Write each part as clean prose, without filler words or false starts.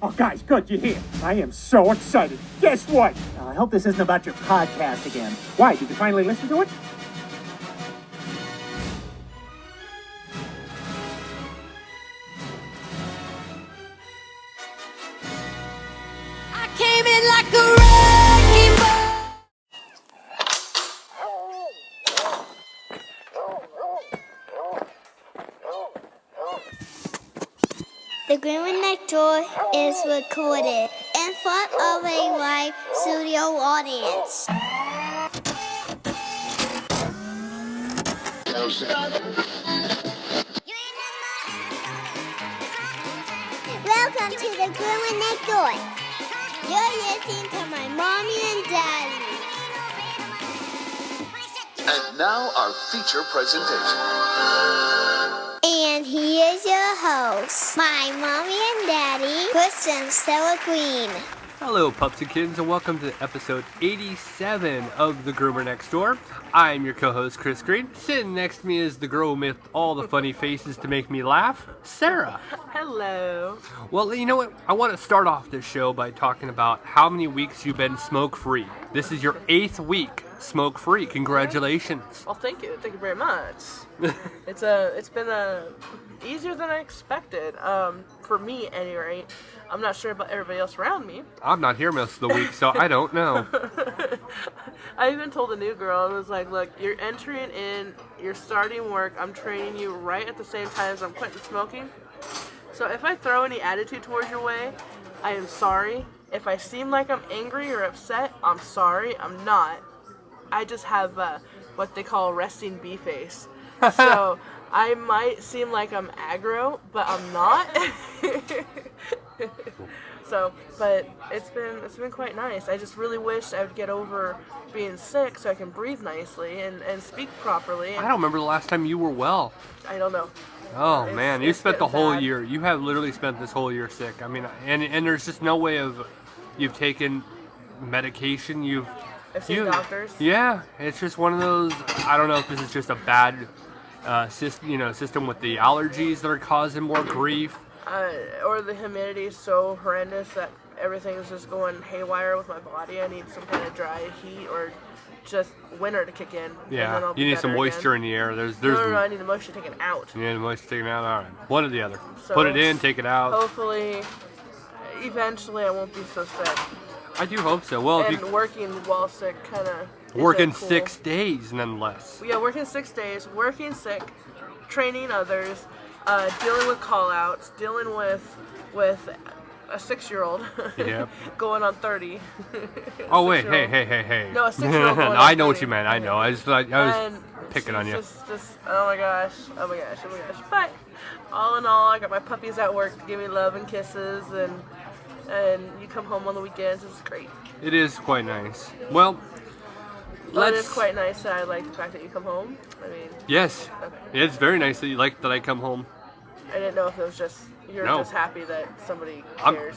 Oh, guys, good, you hear? I am so excited. Guess what? I hope this isn't about your podcast again. Why, did you finally listen to it? I came in like a wrecking ball. The Groomer Next Door is recorded in front of a live studio audience. Welcome to the Groomer Next Door. You're listening to my mommy and daddy. And now our feature presentation. And he is your host, my mommy and daddy, Chris and Stella Green. Hello, Pups and Kittens, and welcome to episode 87 of The Groomer Next Door. I'm your co-host, Chris Green. Sitting next to me is the girl with all the funny faces to make me laugh, Sarah. Hello. Well, you know what? I want to start off this show by talking about how many weeks you've been smoke-free. This is your 8th week smoke-free. Congratulations. Well, thank you. Thank you very much. It's been easier than I expected. For me, at any rate. I'm not sure about everybody else around me. I'm not here most of the week, so I don't know. I even told the new girl, I was like, look, you're entering in, you're starting work, I'm training you right at the same time as I'm quitting smoking. So if I throw any attitude towards your way, I am sorry. If I seem like I'm angry or upset, I'm sorry. I'm not. I just have what they call resting bee face. So I might seem like I'm aggro, but I'm not. So, but it's been quite nice. I just really wish I would get over being sick so I can breathe nicely and speak properly. I don't remember the last time you were well. I don't know. Oh man, you spent the whole bad. year. You have literally spent this whole year sick. I mean, and there's just no way of you've taken medication. I've seen doctors. Yeah, it's just one of those. I don't know if this is just a bad system with the allergies that are causing more grief. Or the humidity is so horrendous that everything is just going haywire with my body. I need some kind of dry heat or just winter to kick in. Yeah, and then I'll be you need some better moisture again. in the air. No, I need the moisture taken out. You need the moisture taken out? All right. One or the other. So put it in, take it out. Hopefully, eventually I won't be so sick. I do hope so. Well, and working while sick kind of... Working cool. 6 days, nonetheless. Yeah, working 6 days, working sick, training others, dealing with call-outs, dealing with a 6-year-old Yep. going on 30. Oh wait, hey. No, a 6-year-old going on I know 30. what you meant. I know. I was picking on you. Just, oh my gosh. But all in all, I got my puppies at work to give me love and kisses, and you come home on the weekends. It's great. It is quite nice. Well, It is quite nice that I like the fact that you come home. I mean, yes, okay. It's very nice that you like that I come home. I didn't know if it was just you're No. just happy that somebody I cares.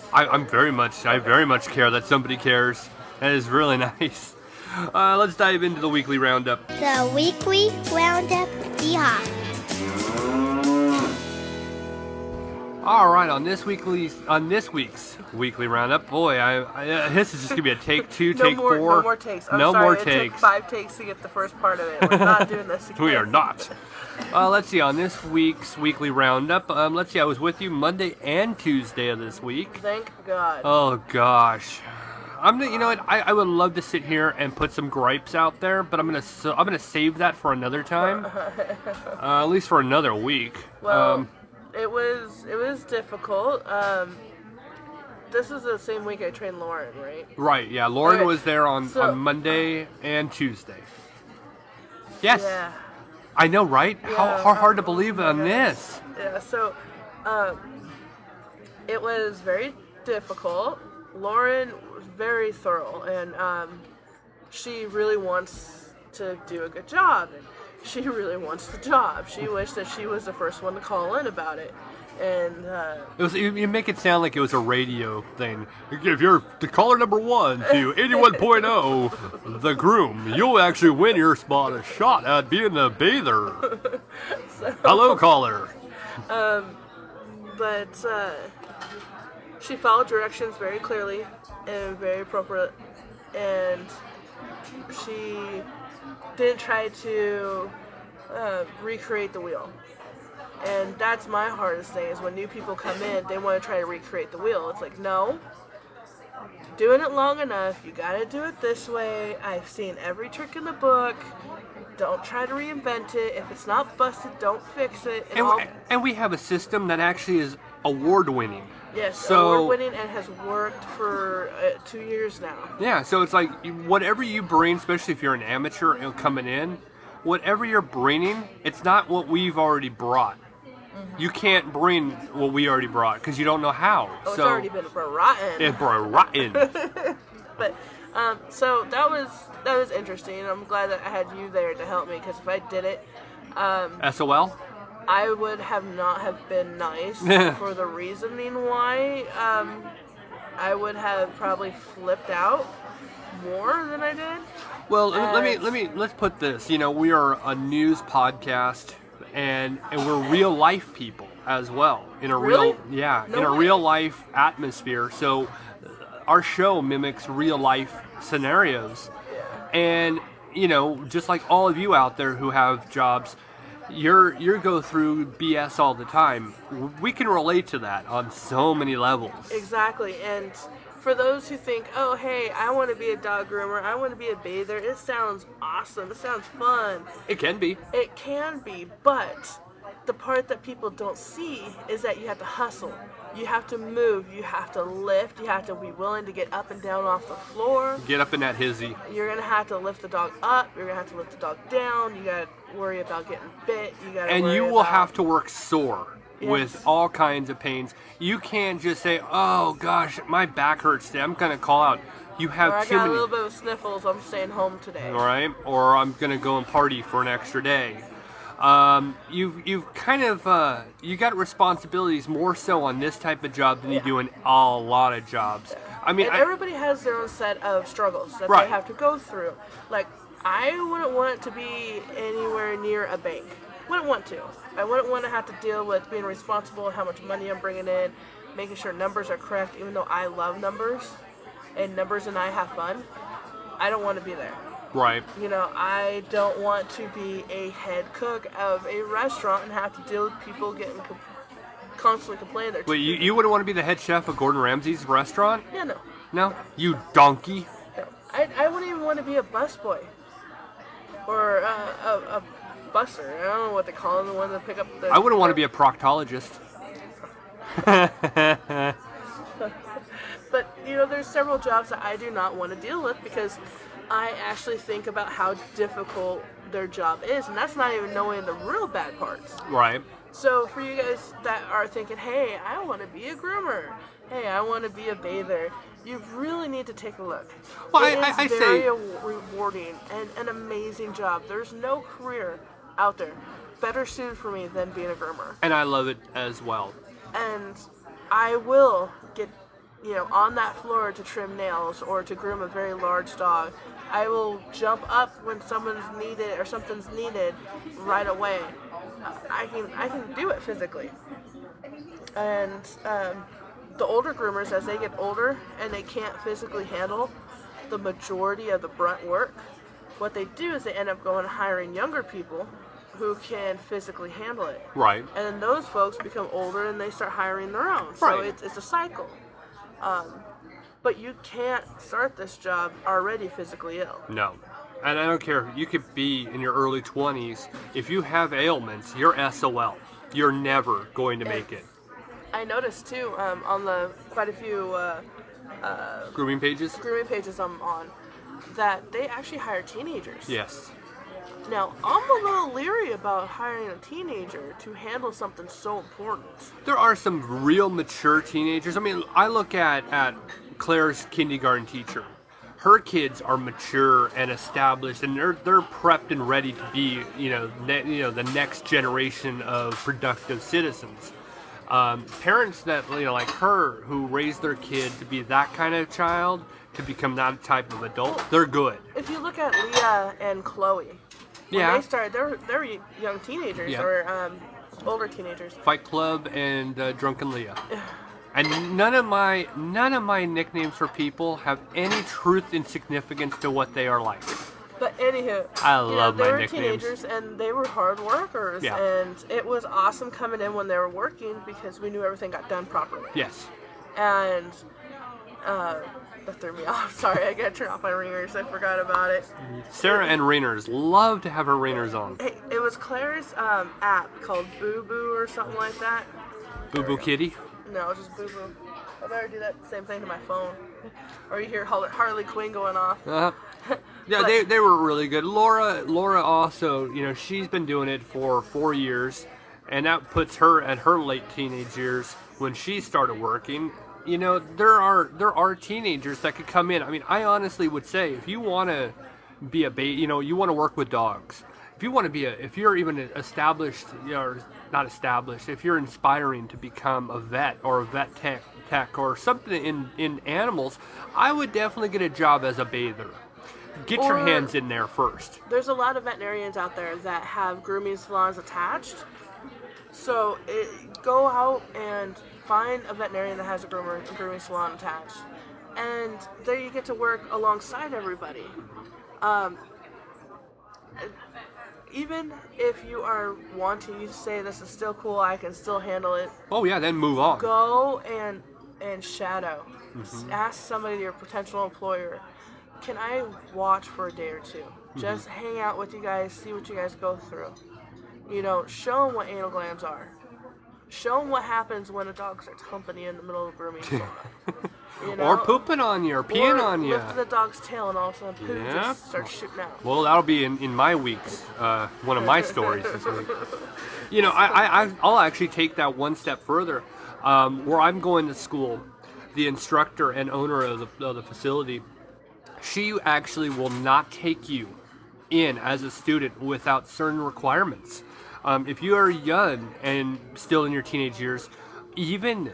very much care that somebody cares. That is really nice. Let's dive into the weekly roundup. The weekly roundup, yeehaw. All right, on this week's weekly roundup, boy, this is just gonna be a take 2, take 4. No more takes. I'm no sorry, more it takes. took 5 takes to get the first part of it. We're not doing this again. We are not. Let's see, on this week's weekly roundup, let's see, I was with you Monday and Tuesday of this week. Thank God. Oh gosh, you know what? I would love to sit here and put some gripes out there, but I'm gonna save that for another time. At least for another week. Well, it was difficult. This is the same week I trained Loren, right? Right. Yeah, Loren Okay, was there on Monday and Tuesday. Yes. Yeah. I know, right? Yeah, How hard to believe on this? Yeah, so it was very difficult. Loren was very thorough, and she really wants to do a good job. And she really wants the job. She wished that she was the first one to call in about it. And you make it sound like it was a radio thing. If you're the caller number 1 to 81.0, the groom, you'll actually win your spot a shot at being the bather. Hello, caller. But She followed directions very clearly and very appropriate, and she didn't try to recreate the wheel. And that's my hardest thing, is when new people come in, they want to try to recreate the wheel. It's like, no, doing it long enough, you gotta do it this way. I've seen every trick in the book. Don't try to reinvent it. If it's not busted, don't fix it. And we have a system that actually is award-winning. Yes, award-winning, and has worked for 2 years now. Yeah, so it's like whatever you bring, especially if you're an amateur coming in, whatever you're bringing, it's not what we've already brought. You can't bring what we already brought because you don't know how. Oh, it's already been rotten. It's rotten. But so that was interesting. I'm glad that I had you there to help me, because if I did it, SOL. I would not have been nice for the reasoning why. I would have probably flipped out more than I did. Well, let's put this. We are a news podcast, and we're real life people as well in a real life atmosphere. So our show mimics real life scenarios, and just like all of you out there who have jobs, you go through BS all the time. We can relate to that on so many levels. Exactly. And for those who think, oh, hey, I want to be a dog groomer, I want to be a bather, it sounds awesome, it sounds fun. It can be. It can be, but the part that people don't see is that you have to hustle. You have to move, you have to lift, you have to be willing to get up and down off the floor. Get up in that hizzy. You're going to have to lift the dog up, you're going to have to lift the dog down, you got to worry about getting bit, and you will have to work sore. Yes. With all kinds of pains. You can't just say, oh gosh, my back hurts today, I'm going to call out. You have I got a little bit of sniffles, I'm staying home today. All right, or I'm going to go and party for an extra day. You've kind of, you got responsibilities more so on this type of job than you do in a lot of jobs. I mean, everybody has their own set of struggles that they have to go through. Like, I wouldn't want it to be anywhere near a bank. Wouldn't want to. I wouldn't want to have to deal with being responsible, how much money I'm bringing in, making sure numbers are correct, even though I love numbers, and numbers and I have fun. I don't want to be there. Right. I don't want to be a head cook of a restaurant and have to deal with people getting constantly complaining. Wait, you wouldn't want to be the head chef of Gordon Ramsay's restaurant? Yeah, no. No? You donkey? No. I wouldn't even want to be a busboy. Or a busser. I don't know what they call them, the one that pick up the... I wouldn't want to be a proctologist. But, there's several jobs that I do not want to deal with because I actually think about how difficult their job is, and that's not even knowing the real bad parts. Right. So for you guys that are thinking, hey, I want to be a groomer, hey, I want to be a bather, you really need to take a look. Well, I say rewarding and an amazing job. There's no career out there better suited for me than being a groomer. And I love it as well. And I will get, on that floor to trim nails or to groom a very large dog. I will jump up when someone's needed or something's needed right away. I can do it physically. And the older groomers, as they get older and they can't physically handle the majority of the brunt work, what they do is they end up going and hiring younger people who can physically handle it. Right. And then those folks become older and they start hiring their own. So right. It's a cycle. But you can't start this job already physically ill. No. And I don't care. You could be in your early 20s. If you have ailments, you're SOL. You're never going to make it. I noticed too on the quite a few grooming pages I'm on that they actually hire teenagers. Yes. Now, I'm a little leery about hiring a teenager to handle something so important. There are some real mature teenagers. I mean, I look at Claire's kindergarten teacher. Her kids are mature and established, and they're prepped and ready to be, the next generation of productive citizens. Parents that, like her, who raise their kid to be that kind of child, to become that type of adult, they're good. If you look at Leah and Chloe, when they started, they're young teenagers or older teenagers. Fight Club and Drunken Leah. And none of my nicknames for people have any truth and significance to what they are like. But anywho, I love they my were nicknames. teenagers and they were hard workers, Yeah. and it was awesome coming in when they were working because we knew everything got done properly. Yes. And that threw me off. Sorry, I gotta turn off my ringers. I forgot about it. Sarah and Rainers love to have her Rainers on. Hey, it was Claire's app called Boo Boo or something like that. Boo Boo Kitty. No, just Boo Boo. I better do that same thing to my phone. Or you hear Harley Quinn going off. Yeah, they were really good. Laura also, you know, she's been doing it for 4 years, and that puts her at her late teenage years when she started working. You know, there are teenagers that could come in. I mean, I honestly would say if you want to be you know, you want to work with dogs. If you want to be if you're even established, you know, not established, if you're inspiring to become a vet or a vet tech or something in animals, I would definitely get a job as a bather. Get your hands in there first. There's a lot of veterinarians out there that have grooming salons attached. So go out and find a veterinarian that has a grooming salon attached. And there you get to work alongside everybody. Even if you are wanting, you say this is still cool, I can still handle it. Oh yeah, then move on. Go and shadow. Ask somebody, your potential employer, can I watch for a day or two? Just hang out with you guys, see what you guys go through. You know, show them what anal glands are. Show them what happens when a dog starts humping you in the middle of a grooming salon. You know? Or pooping on you, or peeing on you. Lift the dog's tail and all of a sudden poo just starts shooting out. Well, that'll be in my weeks, one of my stories this week. You know, I'll actually take that one step further. Where I'm going to school, the instructor and owner of the facility, she actually will not take you in as a student without certain requirements. If you are young and still in your teenage years, even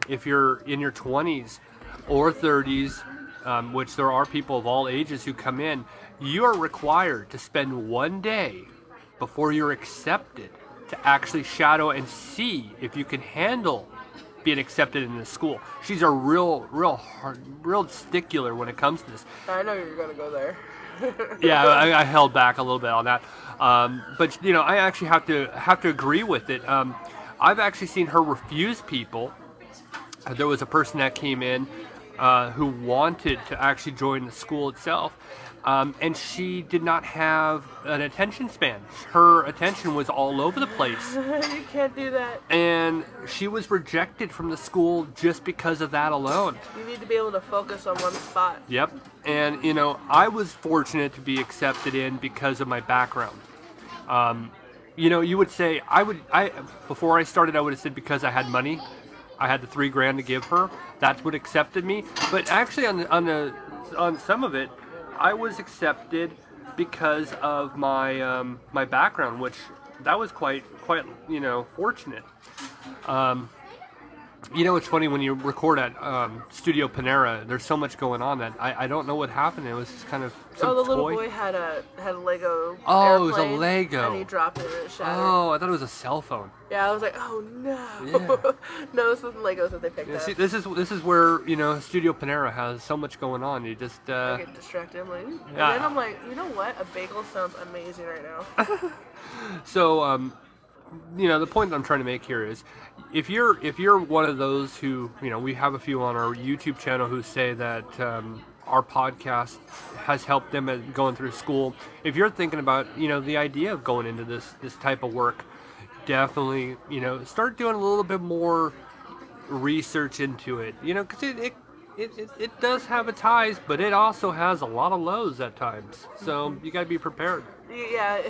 if you're in your 20s or 30s, which there are people of all ages who come in, you are required to spend 1 day before you're accepted to actually shadow and see if you can handle being accepted in the school. She's a real stickler when it comes to this. I know you're gonna go there. Yeah, I held back a little bit on that, but you know, I actually have to agree with it. I've actually seen her refuse people. There was a person that came in who wanted to actually join the school itself, and she did not have an attention span. Her attention was all over the place. You can't do that. And she was rejected from the school just because of that alone. You need to be able to focus on one spot. Yep. And, you know, I was fortunate to be accepted in because of my background. You know, you would say, before I started, I would have said because I had money. I had the $3,000 to give her. That's what accepted me. But actually on some of it, I was accepted because of my my background, which that was quite you know, fortunate. You know, it's funny when you record at Studio Panera. There's so much going on that I don't know what happened. It was just kind of some the little toy. boy had a Lego. Oh, it was a airplane, Lego. And he dropped it and it shattered. Oh, I thought it was a cell phone. Yeah, I was like, oh no. Yeah. No, this was the Legos that they picked Yeah, up. see, this is where, you know, Studio Panera has so much going on. You just I get distracted. I'm like, and Yeah. then I'm like, you know what? A bagel sounds amazing right now. So, you know, the point that I'm trying to make here is, if you're one of those who, you know, we have a few on our YouTube channel who say that our podcast has helped them at going through school. If you're thinking about, you know, the idea of going into this type of work, definitely, you know, start doing a little bit more research into it. You know, because it does have its highs, but it also has a lot of lows at times. So you got to be prepared. Yeah.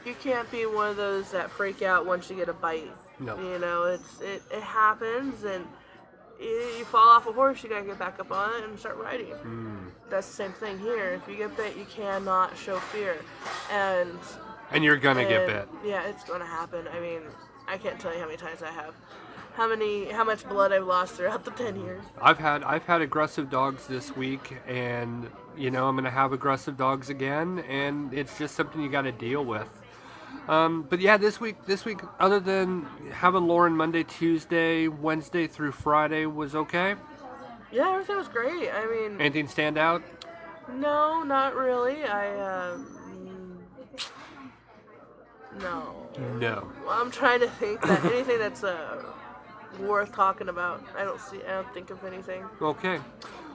You can't be one of those that freak out once you get a bite. No. You know, it happens, and you fall off a horse, you gotta get back up on it and start riding. That's the same thing here. If you get bit, you cannot show fear. And you're gonna get bit. Yeah, it's gonna happen. I mean, I can't tell you how many times I have. How much blood I've lost throughout the 10 years. I've had aggressive dogs this week, and you know, I'm gonna have aggressive dogs again, and it's just something you got to deal with. But yeah, this week, other than having Loren Monday, Tuesday, Wednesday through Friday was okay. Yeah, everything was great. I mean, Anything stand out? no, not really. No. No. I'm trying to think that anything that's worth talking about. I don't think of anything. Okay.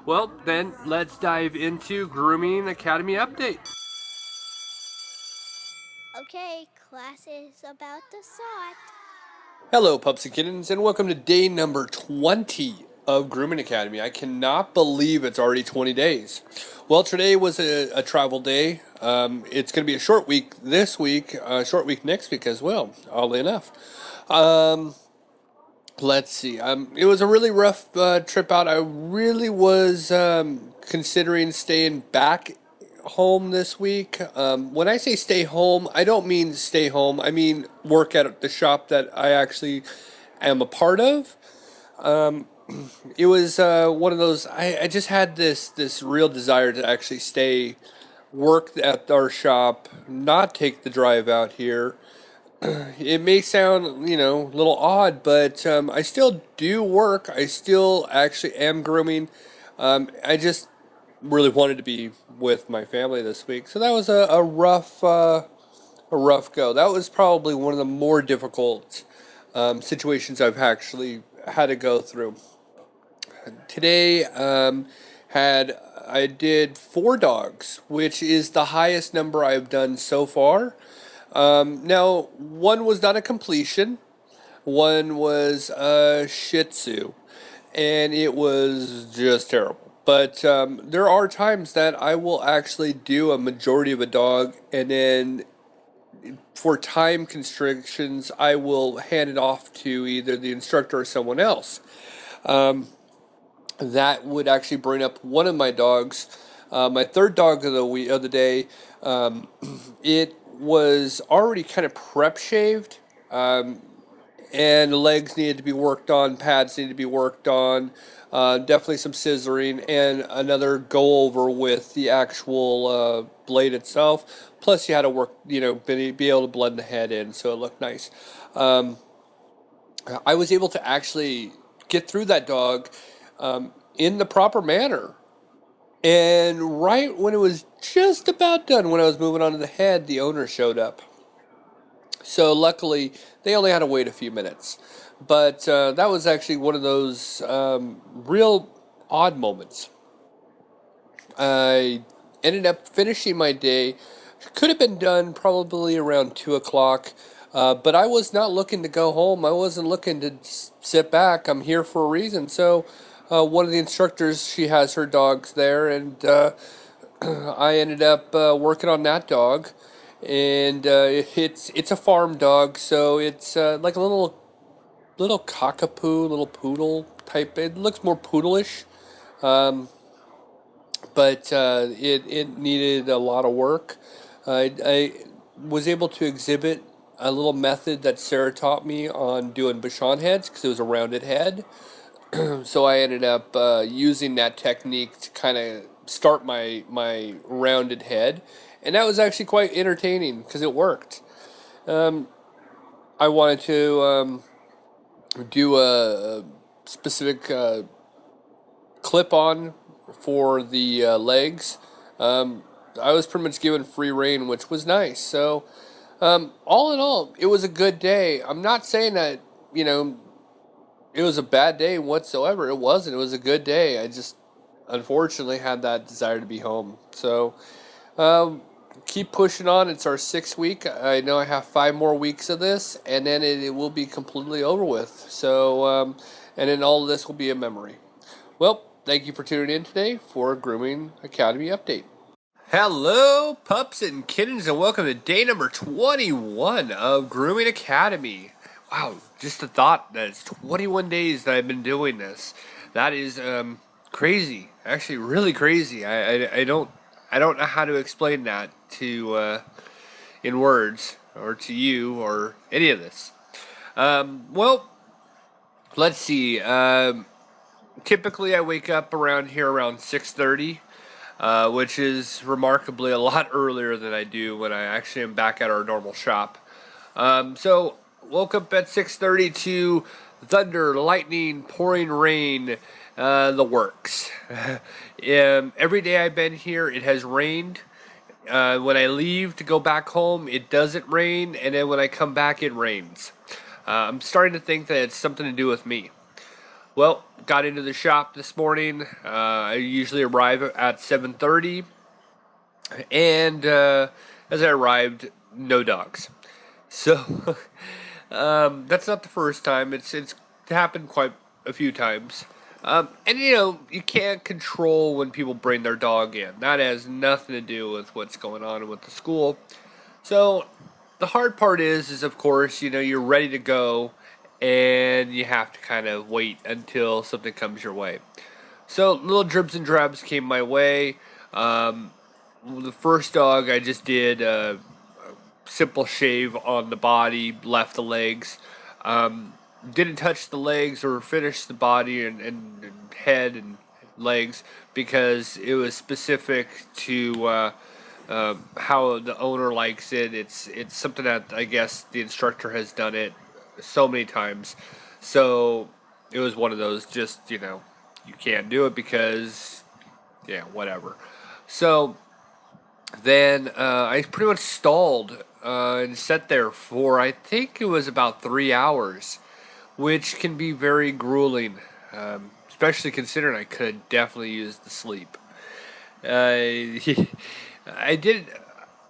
Well, then let's dive into Grooming Academy update. Okay, class is about to start. Hello, Pups and Kittens, and welcome to day number 20 of Grooming Academy. I cannot believe it's already 20 days. Well, today was a travel day. It's going to be a short week this week, short week next week as well, oddly enough. Let's see. It was a really rough trip out. I really was considering staying back home this week. When I say stay home, I don't mean stay home. I mean work at the shop that I actually am a part of. It was one of those. I just had this real desire to actually stay, work at our shop, not take the drive out here. It may sound, a little odd, but I still do work. I still actually am grooming. I just really wanted to be with my family this week, so that was a rough go. That was probably one of the more difficult situations I've actually had to go through. Today, I did 4 dogs, which is the highest number I've done so far. Now, one was not a completion. One was a Shih Tzu, and it was just terrible. But there are times that I will actually do a majority of a dog, and then for time constrictions, I will hand it off to either the instructor or someone else. That would actually bring up one of my dogs. My third dog of the day. It was already kind of prep shaved, and the legs needed to be worked on, pads needed to be worked on, definitely some scissoring, and another go over with the actual blade itself. Plus, you had to work, be able to blend the head in so it looked nice. I was able to actually get through that dog in the proper manner. And right when it was just about done, when I was moving on to the head, the owner showed up. So luckily, they only had to wait a few minutes. But that was actually one of those real odd moments. I ended up finishing my day. Could have been done probably around 2 o'clock. But I was not looking to go home. I wasn't looking to sit back. I'm here for a reason. So one of the instructors, she has her dogs there, and I ended up working on that dog. And it's a farm dog, so it's like a little cockapoo, little poodle type. It looks more poodleish, but it needed a lot of work. I was able to exhibit a little method that Sarah taught me on doing Bichon heads because it was a rounded head. So I ended up using that technique to kind of start my rounded head, and that was actually quite entertaining because it worked. I wanted to do a specific clip on for the legs. I was pretty much given free rein, which was nice. So all in all, it was a good day. I'm not saying that it was a bad day whatsoever. It wasn't. It was a good day. I just unfortunately had that desire to be home. So keep pushing on. It's our 6th week. I know I have 5 more weeks of this, and then it will be completely over with. So and then all of this will be a memory. Well, thank you for tuning in today for Grooming Academy Update. Hello, pups and kittens, and welcome to day number 21 of Grooming Academy. Wow, just the thought that it's 21 days that I've been doing this. That is crazy. Actually, really crazy. I don't know how to explain that to in words or to you or any of this. Well, let's see. Typically, I wake up around 6:30. Which is remarkably a lot earlier than I do when I actually am back at our normal shop. So woke up at 6:30 to thunder, lightning, pouring rain, the works. Every day I've been here, it has rained. When I leave to go back home, it doesn't rain, and then when I come back, it rains. I'm starting to think that it's something to do with me. Well, got into the shop this morning. I usually arrive at 7:30, and as I arrived, no dogs. So that's not the first time. It's happened quite a few times. And you can't control when people bring their dog in. That has nothing to do with what's going on with the school. So the hard part is of course, you're ready to go, and you have to kind of wait until something comes your way. So little dribs and drabs came my way. The first dog I just did a simple shave on the body, left the legs. Didn't touch the legs or finish the body and head and legs because it was specific to how the owner likes it. It's something that I guess the instructor has done it so many times. So it was one of those just, you can't do it because, whatever. So then I pretty much stalled and sat there for, I think it was about 3 hours, which can be very grueling, especially considering I could have definitely used the sleep. I did.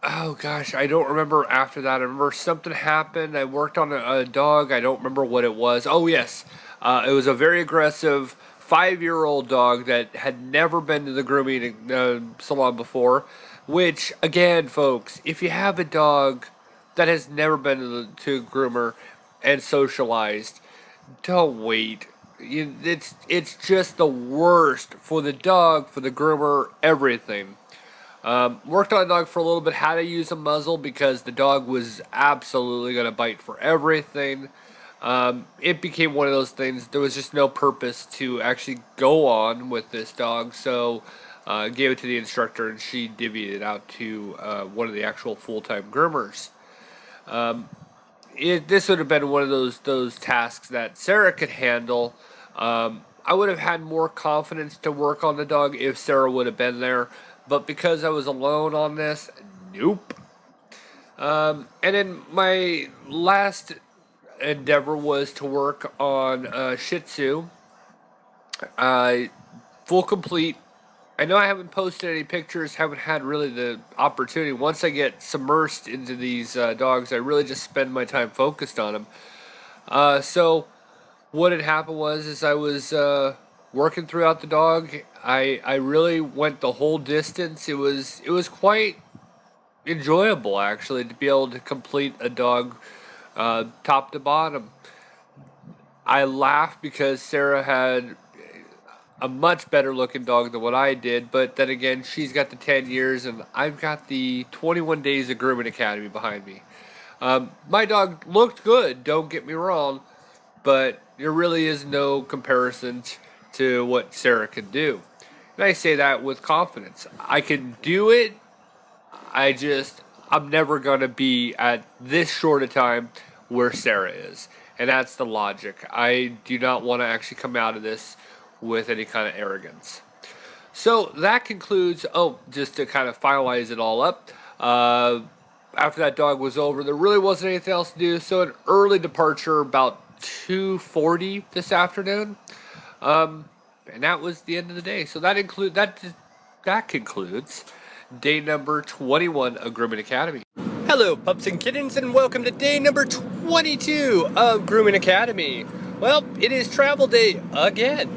Oh gosh, I don't remember after that. I remember something happened. I worked on a dog. I don't remember what it was. Oh yes, it was a very aggressive 5-year-old dog that had never been to the grooming salon before. Which again, folks, if you have a dog that has never been to a groomer and socialized, don't wait. It's just the worst for the dog, for the groomer, everything. Worked on a dog for a little bit, how to use a muzzle because the dog was absolutely going to bite for everything. It became one of those things, there was just no purpose to actually go on with this dog, so gave it to the instructor and she divvied it out to one of the actual full-time groomers. This would have been one of those tasks that Sarah could handle. I would have had more confidence to work on the dog if Sarah would have been there. But because I was alone on this, nope. And then my last endeavor was to work on Shih Tzu. Full complete. I know I haven't posted any pictures, haven't had really the opportunity. Once I get submersed into these dogs, I really just spend my time focused on them. So what had happened was I was working throughout the dog. I really went the whole distance. It was quite enjoyable actually to be able to complete a dog top to bottom. I laughed because Sarah had a much better looking dog than what I did, but then again, she's got the 10 years and I've got the 21 days of Grooming Academy behind me. My dog looked good, don't get me wrong, but there really is no comparison to what Sarah can do. And I say that with confidence. I can do it, I'm never going to be at this short a time where Sarah is. And that's the logic. I do not want to actually come out of this with any kind of arrogance. So that concludes, just to kind of finalize it all up, after that dog was over, there really wasn't anything else to do, so an early departure about 2:40 this afternoon, and that was the end of the day. So that concludes day number 21 of Grooming Academy. Hello, Pups and Kittens, and welcome to day number 22 of Grooming Academy. Well, it is travel day again.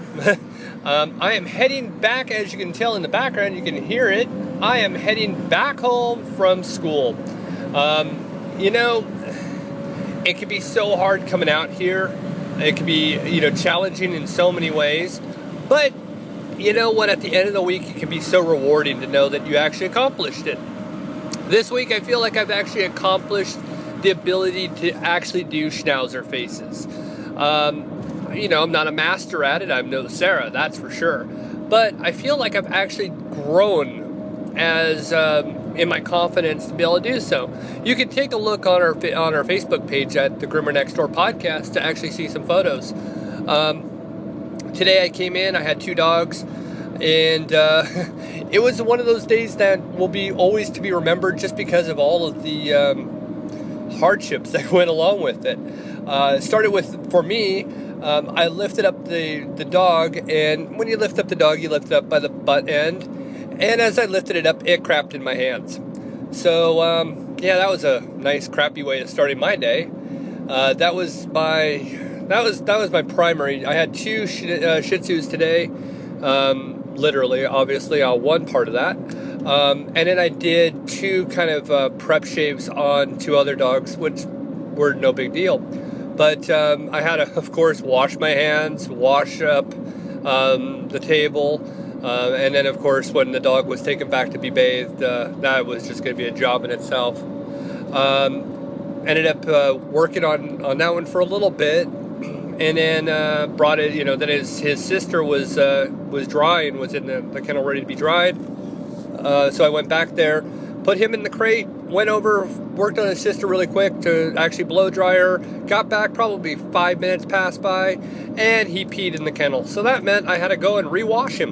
I am heading back, as you can tell in the background, you can hear it. I am heading back home from school. It can be so hard coming out here. It can be, challenging in so many ways. But, you know what, at the end of the week, it can be so rewarding to know that you actually accomplished it. This week, I feel like I've actually accomplished the ability to actually do schnauzer faces. I'm not a master at it. I'm no Sarah, that's for sure. But I feel like I've actually grown as in my confidence to be able to do so. You can take a look on our Facebook page at the Groomer Next Door podcast to actually see some photos. Today I came in, I had 2 dogs, and it was one of those days that will be always to be remembered just because of all of the hardships that went along with it. It started with, for me, I lifted up the dog, and when you lift up the dog, you lift it up by the butt end, and as I lifted it up, it crapped in my hands. So yeah, that was a nice crappy way of starting my day. That was my primary. I had 2 Shih Tzus today, literally, obviously, one part of that. And then I did 2 kind of prep shaves on 2 other dogs, which were no big deal. But I had to, of course, wash my hands, wash up the table, and then, of course, when the dog was taken back to be bathed, that was just going to be a job in itself. Ended up working on that one for a little bit, and then brought it, then his sister was drying, was in the kennel ready to be dried. So I went back there, put him in the crate, went over, worked on his sister really quick to actually blow dry her, got back, probably 5 minutes passed by, and he peed in the kennel. So that meant I had to go and rewash him,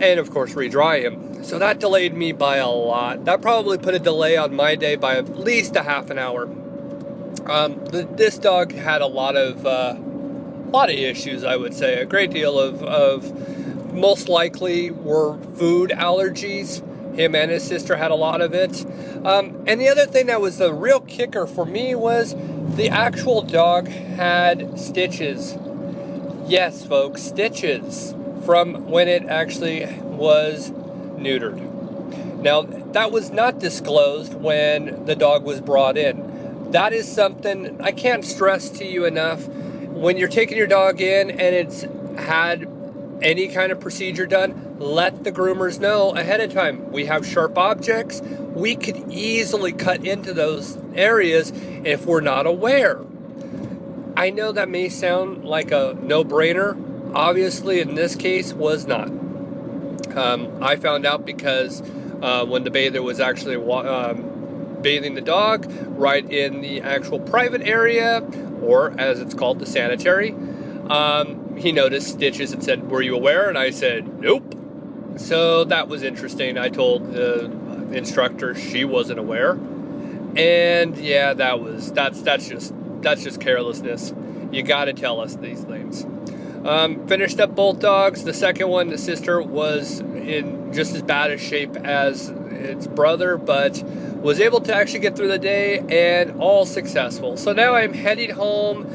and of course re-dry him. So that delayed me by a lot. That probably put a delay on my day by at least a half an hour. This dog had a lot of issues, I would say. A great deal of most likely were food allergies. Him and his sister had a lot of it. And the other thing that was the real kicker for me was the actual dog had stitches. Yes, folks, stitches from when it actually was neutered. Now, that was not disclosed when the dog was brought in. That is something I can't stress to you enough. When you're taking your dog in and it's had any kind of procedure done, let the groomers know ahead of time. We have sharp objects. We could easily cut into those areas if we're not aware. I know that may sound like a no-brainer. Obviously, in this case, was not. I found out because when the bather was actually bathing the dog right in the actual private area, or as it's called, the sanitary, he noticed stitches and said, "Were you aware?" And I said, "Nope." So that was interesting. I told the instructor she wasn't aware, and yeah, that's just carelessness. You got to tell us these things. Finished up both dogs. The second one, the sister, was in just as bad a shape as its brother, but was able to actually get through the day and all successful. So now I'm heading home,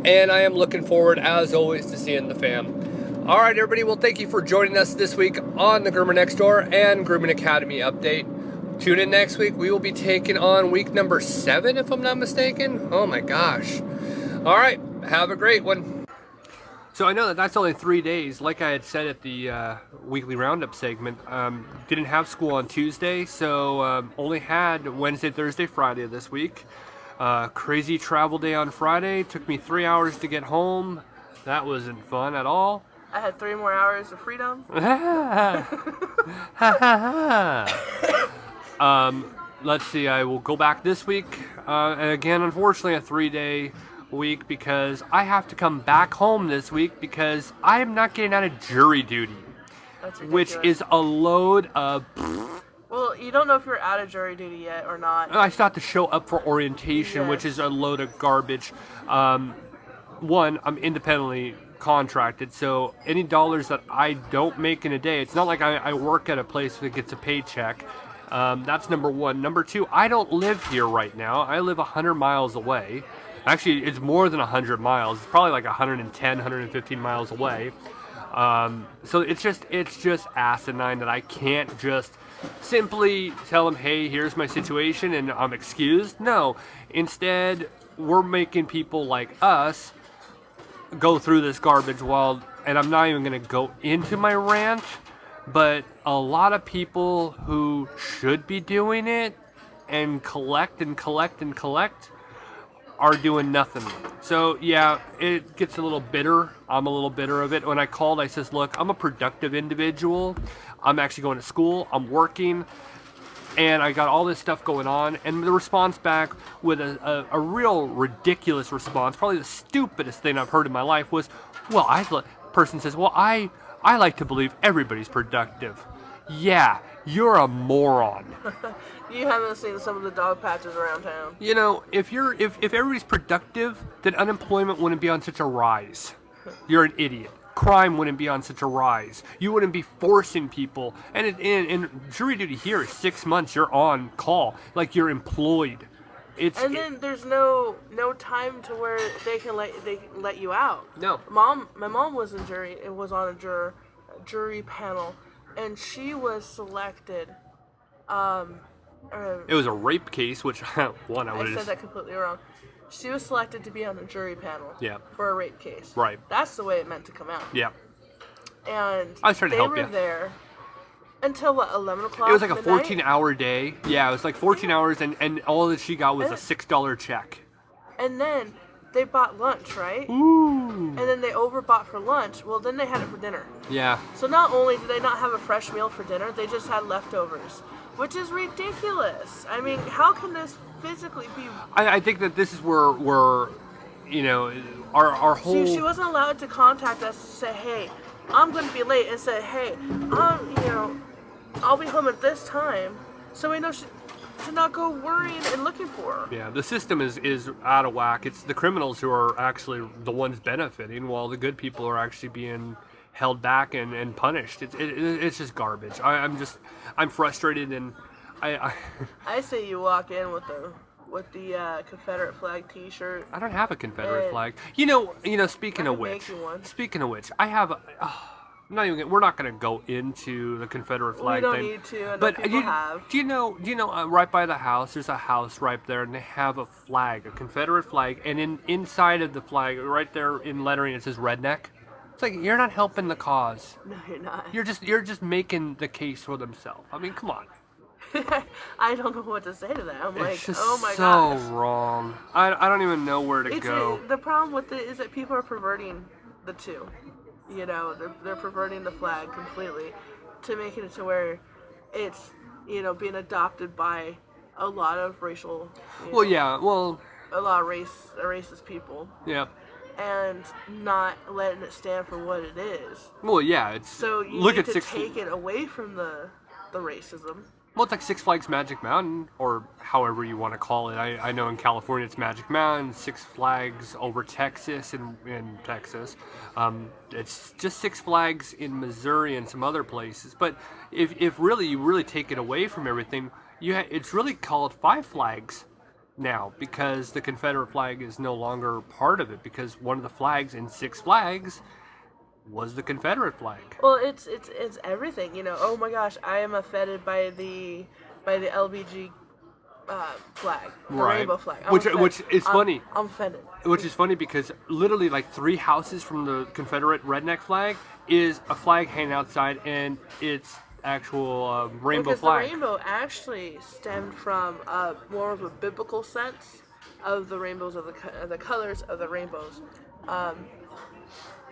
and I am looking forward, as always, to seeing the fam. All right, everybody. Well, thank you for joining us this week on the Groomer Next Door and Grooming Academy update. Tune in next week. We will be taking on week number 7, if I'm not mistaken. Oh my gosh. All right. Have a great one. So I know that that's only 3 days. Like I had said at the weekly Roundup segment, didn't have school on Tuesday, so only had Wednesday, Thursday, Friday this week. Crazy travel day on Friday. Took me 3 hours to get home. That wasn't fun at all. I had 3 more hours of freedom. Let's see, I will go back this week. And again, unfortunately, a 3-day week because I have to come back home this week because I am not getting out of jury duty. That's ridiculous. Which is a load of... Well, you don't know if you're out of jury duty yet or not. I still have to show up for orientation, Yes. which is a load of garbage. One, I'm independently contracted, so any dollars that I don't make in a day, it's not like I work at a place that gets a paycheck. That's number one. Number two, I don't live here right now. I live 100 miles away. Actually, it's more than 100 miles. It's probably like 110, 115 miles away. So it's just asinine that I can't just simply tell them, hey, here's my situation and I'm excused. No, instead, we're making people like us go through this garbage and I'm not even going to go into my rant, but a lot of people who should be doing it and collect are doing nothing. So yeah, it gets a little bitter. I'm a little bitter of it. When I called, I says, look, I'm a productive individual. I'm actually going to school. I'm working. and I got all this stuff going on, and the response back with a real ridiculous response, probably the stupidest thing I've heard in my life was, well, person says, well, I like to believe everybody's productive. Yeah, you're a moron. You haven't seen some of the dog patches around town. You know, if everybody's productive, then unemployment wouldn't be on such a rise. You're an idiot. Crime wouldn't be on such a rise. You wouldn't be forcing people. And jury duty here is 6 months. You're on call, like you're employed. Then there's no time to where they can let you out. No. My mom was in jury. It was on a jury panel, and she was selected. It was a rape case, which I said that completely wrong. She was selected to be on the jury panel. Yeah. For a rape case. Right. That's the way it meant to come out. Yeah. And I was trying to help you. They were there until 11 o'clock. It was like a midnight? 14-hour day. Yeah, it was like 14 hours, and all that she got was a $6 check. And then they bought lunch, right? Ooh. And then they overbought for lunch. Well, then they had it for dinner. Yeah. So not only did they not have a fresh meal for dinner, they just had leftovers, which is ridiculous. I mean, how can this physically be? I think that this is where you know, our whole. She wasn't allowed to contact us to say, hey, I'm going to be late, and say, hey, I'll be home at this time, so we know to not go worrying and looking for her. Yeah, the system is out of whack. It's the criminals who are actually the ones benefiting, while the good people are actually being held back and punished. It's just garbage. I'm frustrated, and I say you walk in with the Confederate flag T-shirt. I don't have a Confederate flag. You know. Speaking of which, I have. We're not going to go into the Confederate flag thing. We thing. don't need to. I know But people have. Do you know? Right by the house, there's a house right there, and they have a flag, a Confederate flag, and inside of the flag, right there in lettering, it says redneck. It's like, you're not helping the cause. No, you're not. You're just making the case for themselves. I mean, come on. I don't know what to say to that. I'm like, it's just oh my gosh. so wrong. I don't even know where to go. The problem with it is that people are perverting the two. You know, they're perverting the flag completely to make it to where it's, being adopted by a lot of racial. A lot of racist people. Yeah. And not letting it stand for what it is. Well, yeah, it's so you look need at to take it away from the racism. Well, it's like Six Flags Magic Mountain, or however you want to call it. I know in California it's Magic Mountain, Six Flags over Texas, in Texas. It's just Six Flags in Missouri and some other places. But if really you really take it away from everything, it's really called Five Flags now, because the Confederate flag is no longer part of it, because one of the flags in Six Flags was the Confederate flag. Well, it's everything, Oh my gosh, I am offended by the LBG flag, the rainbow flag. Which is funny. I'm offended. Which is funny because literally like 3 houses from the Confederate redneck flag is a flag hanging outside, and it's actual rainbow flag. Because the rainbow actually stemmed from more of a biblical sense of the rainbows, of the colors of the rainbows.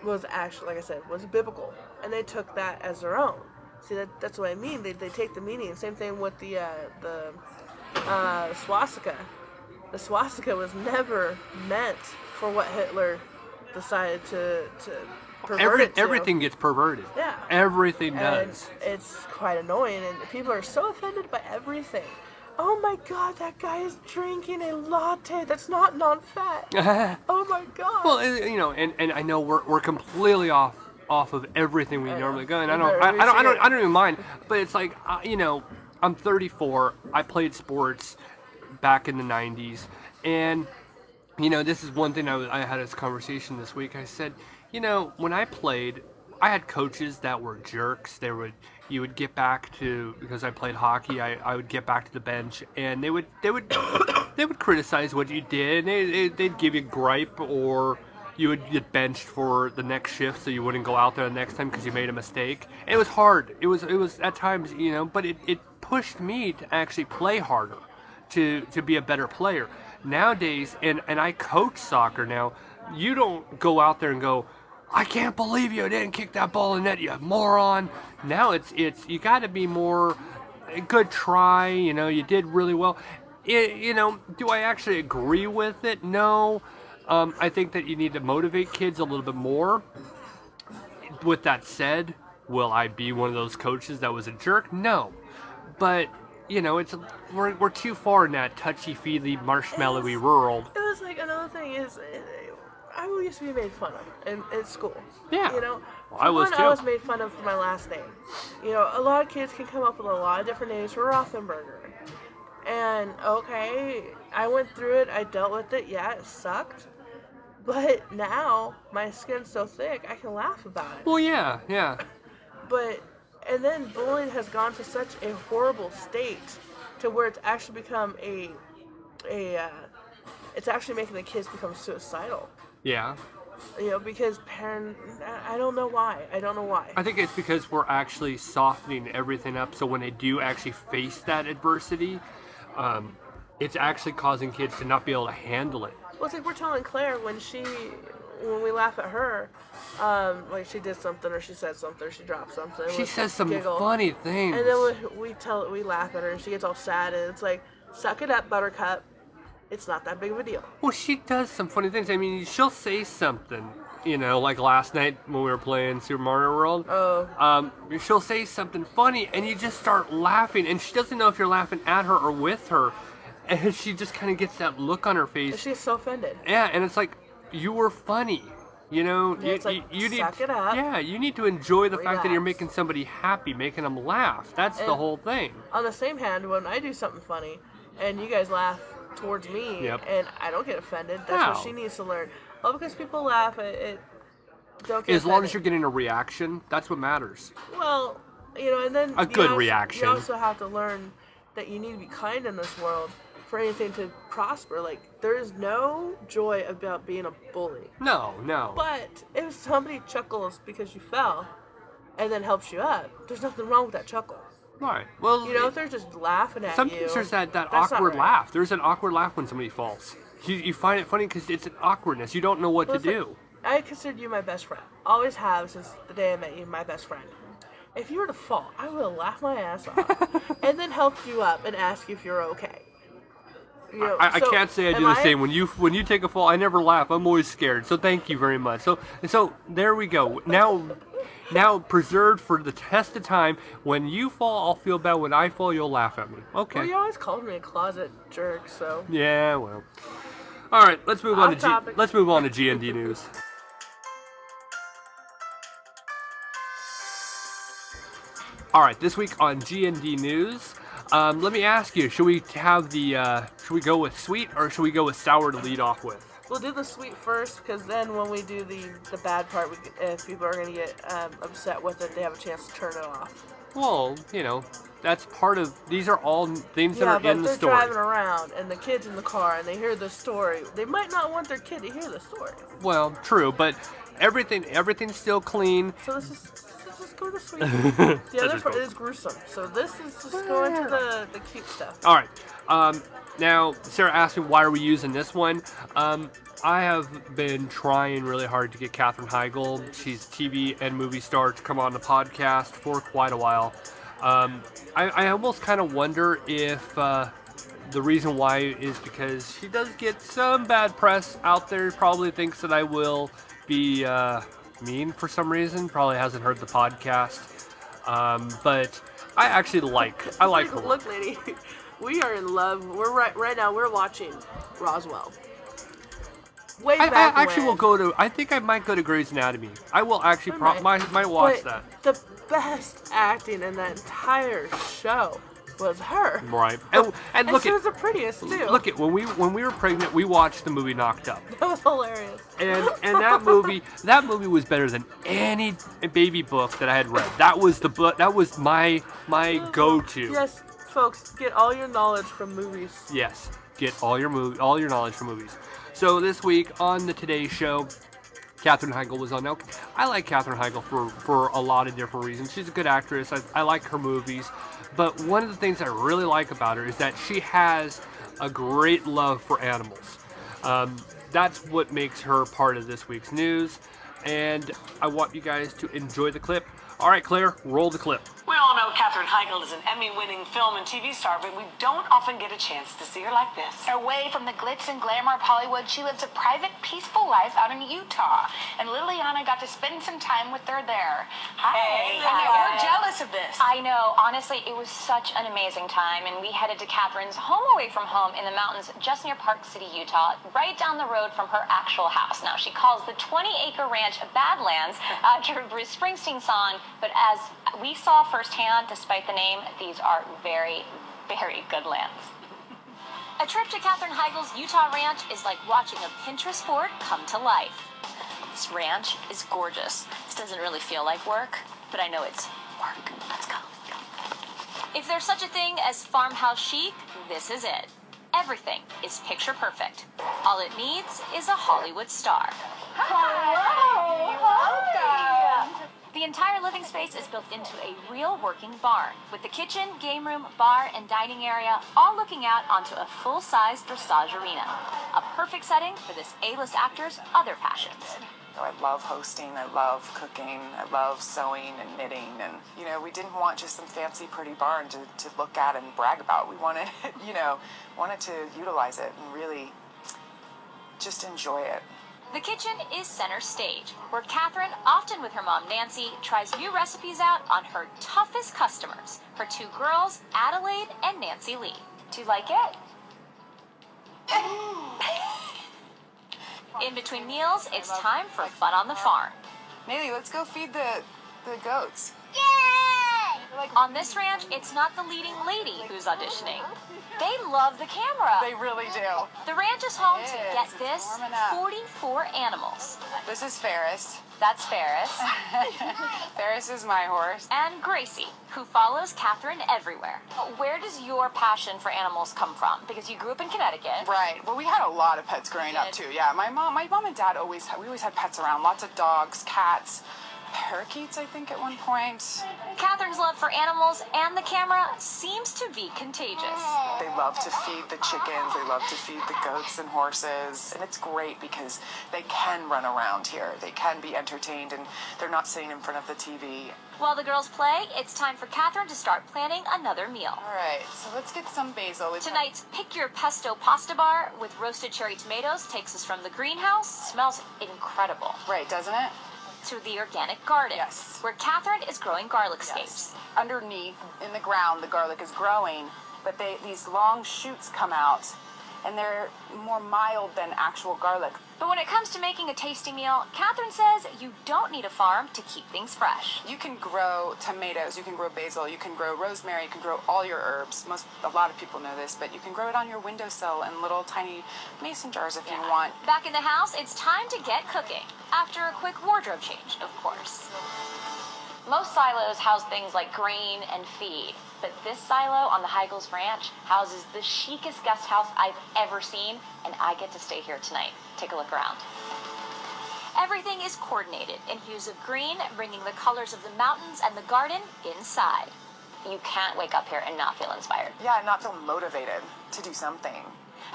Was actually, like I said, was biblical, and they took that as their own. See, that's what I mean. They take the meaning. Same thing with the swastika. The swastika was never meant for what Hitler decided to pervert it to. Everything gets perverted. Yeah. Everything does. And it's quite annoying, and people are so offended by everything. Oh my God, that guy is drinking a latte. That's not non-fat. Oh my God. Well, and I know we're completely off of everything we normally go, and I don't even mind. But it's like, I'm 34. I played sports back in the 90s, and this is one thing I had this conversation this week. I said, when I played, I had coaches that were jerks. You would get back to, because I played hockey, I would get back to the bench, and they would criticize what you did. They'd give you gripe, or you would get benched for the next shift, so you wouldn't go out there the next time because you made a mistake. And it was hard. It was at times, but it pushed me to actually play harder, to be a better player. Nowadays, and I coach soccer now, you don't go out there and go, I can't believe you didn't kick that ball in net, you moron. Now it's you got to be more good try. You did really well. Do I actually agree with it? No. I think that you need to motivate kids a little bit more. With that said, will I be one of those coaches that was a jerk? No. But, we're too far in that touchy-feely, marshmallowy world. It was like another thing is, I used to be made fun of in school. Yeah. Well, I was too. I was made fun of for my last name. A lot of kids can come up with a lot of different names for Rothenberger. And, okay, I went through it, I dealt with it, yeah, it sucked. But now, my skin's so thick, I can laugh about it. Well, yeah. And then bullying has gone to such a horrible state to where it's actually become it's actually making the kids become suicidal. Yeah. Because I don't know why. I think it's because we're actually softening everything up, so when they do actually face that adversity, it's actually causing kids to not be able to handle it. Well, it's like we're telling Claire when we laugh at her, like she did something or she said something or she dropped something. She says some giggle. funny things. And then we laugh at her and she gets all sad and it's like, suck it up, Buttercup. It's not that big of a deal. Well, she does some funny things. I mean, she'll say something, like last night when we were playing Super Mario World. Oh. She'll say something funny and you just start laughing and she doesn't know if you're laughing at her or with her. And she just kind of gets that look on her face. She's so offended. Yeah, and it's like, you were funny. You need suck it up. Yeah, you need to enjoy the fact that you're Relax. making somebody happy, making them laugh. That's the whole thing. On the same hand, when I do something funny and you guys laugh towards me and I don't get offended, that's what she needs to learn. Well, because people laugh, it don't get as long offended. as you're getting a reaction, that's what matters. Well, and then a good reaction. You also have to learn that you need to be kind in this world for anything to prosper. Like, there is no joy about being a bully. No. But if somebody chuckles because you fell and then helps you up, there's nothing wrong with that chuckle. Right. Well, if they're just laughing at you. Sometimes there's that that's awkward not right. laugh. There's an awkward laugh when somebody falls. You find it funny because it's an awkwardness. You don't know what to do. I consider you my best friend. Always have since the day I met you, my best friend. If you were to fall, I will laugh my ass off and then help you up and ask you if you're okay. I can't say I do the same. When you take a fall, I never laugh. I'm always scared. So thank you very much. So there we go. Now preserved for the test of time. When you fall, I'll feel bad. When I fall, you'll laugh at me. Okay. Well, you always called me a closet jerk, so. Yeah, well. All right, let's move on to GND news. All right, this week on GND news, let me ask you: should we go with sweet or should we go with sour to lead off with? We'll do the sweet first, because then when we do the bad part, if people are going to get upset with it, they have a chance to turn it off. Well, that's part of. These are all things that are in the story. Yeah, but they're driving around and the kid's in the car and they hear the story. They might not want their kid to hear the story. Well, true, but everything's still clean. So let's just go to sweet. The other part is gruesome. So this is just going to the cute stuff. All right. Now, Sarah asked me why are we using this one. I have been trying really hard to get Katherine Heigl, she's TV and movie star, to come on the podcast for quite a while. I almost kind of wonder if the reason why is because she does get some bad press out there. Probably thinks that I will be mean for some reason. Probably hasn't heard the podcast. But I actually like her. Look, lady, we are in love. We're right now. We're watching Roswell. Way back I actually when. will go to. I think I might go to Grey's Anatomy. I will actually might watch that. The best acting in that entire show was her. Right. And look, she was the prettiest too. Look at when we were pregnant, we watched the movie Knocked Up. That was hilarious. And that movie was better than any baby book that I had read. That was the book. That was my go-to. Yes, folks, get all your knowledge from movies. Yes, get all your knowledge from movies. So this week on the Today Show, Katherine Heigl was on. Now, I like Katherine Heigl for a lot of different reasons. She's a good actress. I like her movies. But one of the things I really like about her is that she has a great love for animals. That's what makes her part of this week's news. And I want you guys to enjoy the clip. All right, Claire, roll the clip. We all know Katherine Heigl is an Emmy-winning film and TV star, but we don't often get a chance to see her like this. Away from the glitz and glamour of Hollywood, she lives a private, peaceful life out in Utah. And Liliana got to spend some time with her there. Hi. Hey, We're jealous of this. I know. Honestly, it was such an amazing time, and we headed to Katherine's home away from home in the mountains just near Park City, Utah, right down the road from her actual house. Now, she calls the 20-acre ranch Badlands after a Bruce Springsteen song, but as we saw firsthand, despite the name, these are very, very good lands. A trip to Katherine Heigl's Utah ranch is like watching a Pinterest board come to life. This ranch is gorgeous. This doesn't really feel like work, but I know it's work. Let's go. If there's such a thing as farmhouse chic, this is it. Everything is picture perfect. All it needs is a Hollywood star. Hello. Welcome. The entire living space is built into a real working barn, with the kitchen, game room, bar, and dining area all looking out onto a full-sized dressage arena. A perfect setting for this A-list actor's other passions. I love hosting, I love cooking, I love sewing and knitting, and, we didn't want just some fancy, pretty barn to look at and brag about. We wanted, wanted to utilize it and really just enjoy it. The kitchen is center stage, where Katherine, often with her mom Nancy, tries new recipes out on her toughest customers, her two girls, Adelaide and Nancy Lee. Do you like it? In between meals, it's time for fun on the farm. Maybe let's go feed the goats. On this ranch, it's not the leading lady who's auditioning. They love the camera. They really do. The ranch is home to, get this, 44 animals. This is Ferris. That's Ferris. Ferris is my horse. And Gracie, who follows Katherine everywhere. Where does your passion for animals come from? Because you grew up in Connecticut. Right. Well, we had a lot of pets growing up too. Yeah, my mom and dad we always had pets around. Lots of dogs, cats, parakeets, I think, at one point. Katherine's love for animals and the camera seems to be contagious. They love to feed the chickens, they love to feed the goats and horses, and it's great because they can run around here. They can be entertained, and they're not sitting in front of the TV. While the girls play, it's time for Katherine to start planning another meal. All right, so let's get some basil. Tonight's Pick Your Pesto pasta bar with roasted cherry tomatoes takes us from the greenhouse, smells incredible. Right, doesn't it? To the organic garden, yes, where Katherine is growing garlic scapes. Underneath, in the ground, the garlic is growing, but these long shoots come out, and they're more mild than actual garlic. But when it comes to making a tasty meal, Katherine says you don't need a farm to keep things fresh. You can grow tomatoes, you can grow basil, you can grow rosemary, you can grow all your herbs. A lot of people know this, but you can grow it on your windowsill in little tiny mason jars if you want. Back in the house, it's time to get cooking. After a quick wardrobe change, of course. Most silos house things like grain and feed, but this silo on the Heigl's ranch houses the chicest guest house I've ever seen, and I get to stay here tonight. Take a look around. Everything is coordinated in hues of green, bringing the colors of the mountains and the garden inside. You can't wake up here and not feel inspired. Yeah, and not feel motivated to do something.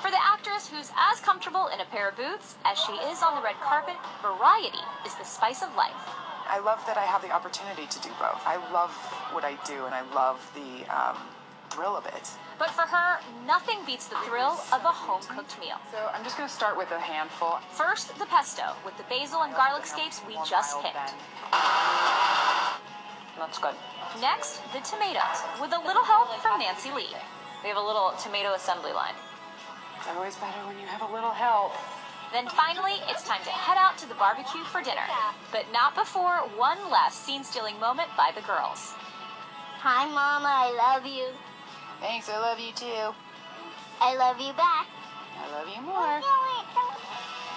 For the actress who's as comfortable in a pair of boots as she is on the red carpet, variety is the spice of life. I love that I have the opportunity to do both. I love what I do, and I love the thrill of it. But for her, nothing beats the thrill of a home-cooked meal. So I'm just going to start with a handful. First, the pesto, with the basil and garlic scapes we just picked. That's good. Next, the tomatoes, with a little help from Nancy Lee. We have a little tomato assembly line. It's always better when you have a little help. Then finally, it's time to head out to the barbecue for dinner. But not before one last scene-stealing moment by the girls. Hi, Mama, I love you. Thanks, I love you too. I love you back. I love you more.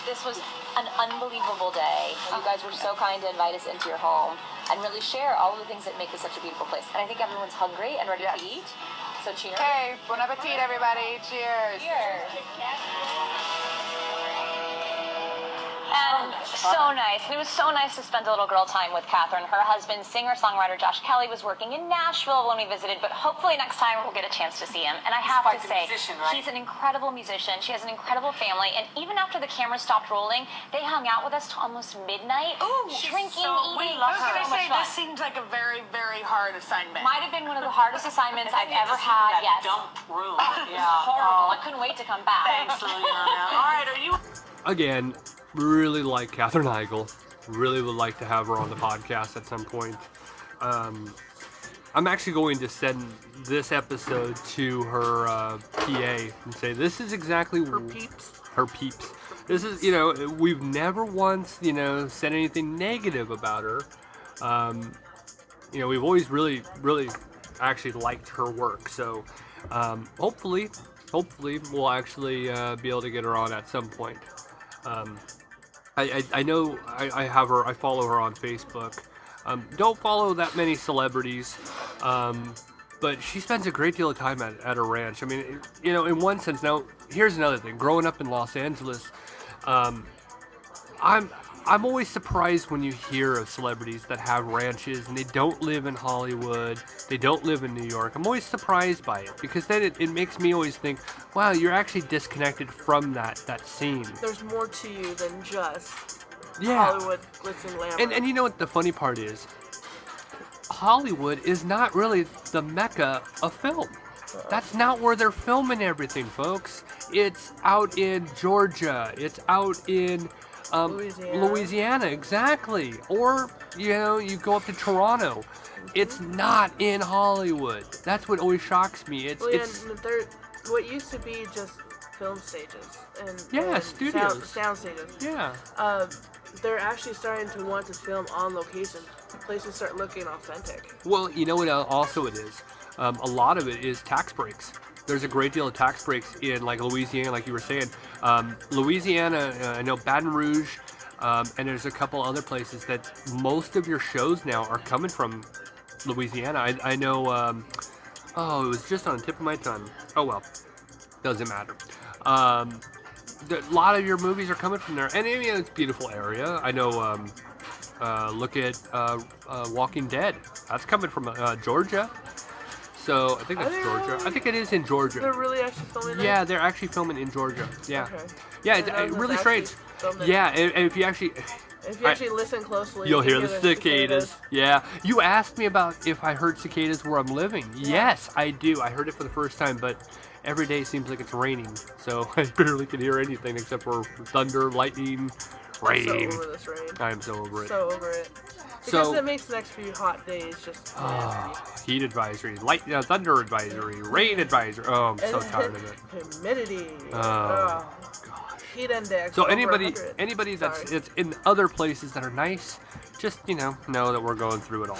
This was an unbelievable day. You guys were so kind to invite us into your home and really share all of the things that make this such a beautiful place. And I think everyone's hungry and ready to eat. So cheers. Okay, bon appetit, everybody. Cheers. Cheers. And so nice. And it was so nice to spend a little girl time with Katherine. Her husband, singer-songwriter Josh Kelly, was working in Nashville when we visited, but hopefully next time we'll get a chance to see him. And I have to say, he's an incredible musician. She has an incredible family. And even after the camera stopped rolling, they hung out with us till almost midnight. Ooh, drinking, eating. I was going to say, this seems like a very, very hard assignment. Might have been one of the hardest assignments I've ever had. Yes. Dump room. Yeah. Horrible. I couldn't wait to come back. Thanks, Liliana. All right, are you... Again, really like Katherine Heigl. Really would like to have her on the podcast at some point. I'm actually going to send this episode to her PA and say, this is exactly... Her peeps. Her peeps. This is, we've never once, said anything negative about her. We've always really, really actually liked her work. So, hopefully we'll actually be able to get her on at some point. I know I have her, I follow her on Facebook. Don't follow that many celebrities, but she spends a great deal of time at her ranch. I mean, in one sense. Now, here's another thing. Growing up in Los Angeles, I'm always surprised when you hear of celebrities that have ranches and they don't live in Hollywood, they don't live in New York. I'm always surprised by it, because then it makes me always think, wow, you're actually disconnected from that scene. There's more to you than just Yeah. Hollywood glitz and glamour. And you know what the funny part is? Hollywood is not really the mecca of film. That's not where they're filming everything, folks. It's out in Georgia. It's out in Louisiana, exactly. Or, you go up to Toronto. It's not in Hollywood. That's what always shocks me. It's what used to be just film stages and studios, sound stages. Yeah. They're actually starting to want to film on location. Places start looking authentic. Well, you know what also it is? A lot of it is tax breaks. There's a great deal of tax breaks in like Louisiana, like you were saying. Louisiana, I know Baton Rouge, and there's a couple other places that most of your shows now are coming from Louisiana. I know, it was just on the tip of my tongue. Oh well, doesn't matter. A lot of your movies are coming from there, and it's a beautiful area. I know, look at Walking Dead. That's coming from Georgia. So I think it's Georgia. I think it is in Georgia. They're really actually filming there? Yeah, they're actually filming in Georgia. Yeah. Okay. Yeah, it's really strange. Yeah, and if you actually... If you actually listen closely, you'll hear the cicadas. Yeah. You asked me about if I heard cicadas where I'm living. Yes, I do. I heard it for the first time, but every day seems like it's raining. So I barely can hear anything except for thunder, lightning, rain. I'm so over this rain. I'm so over it. So over it. Because it makes the next few hot days just nasty. Heat advisory, thunder advisory, rain advisory. Oh, I'm so tired of it. Humidity. Oh, gosh. Heat index. So anybody that's it's in other places that are nice, just know that we're going through it all.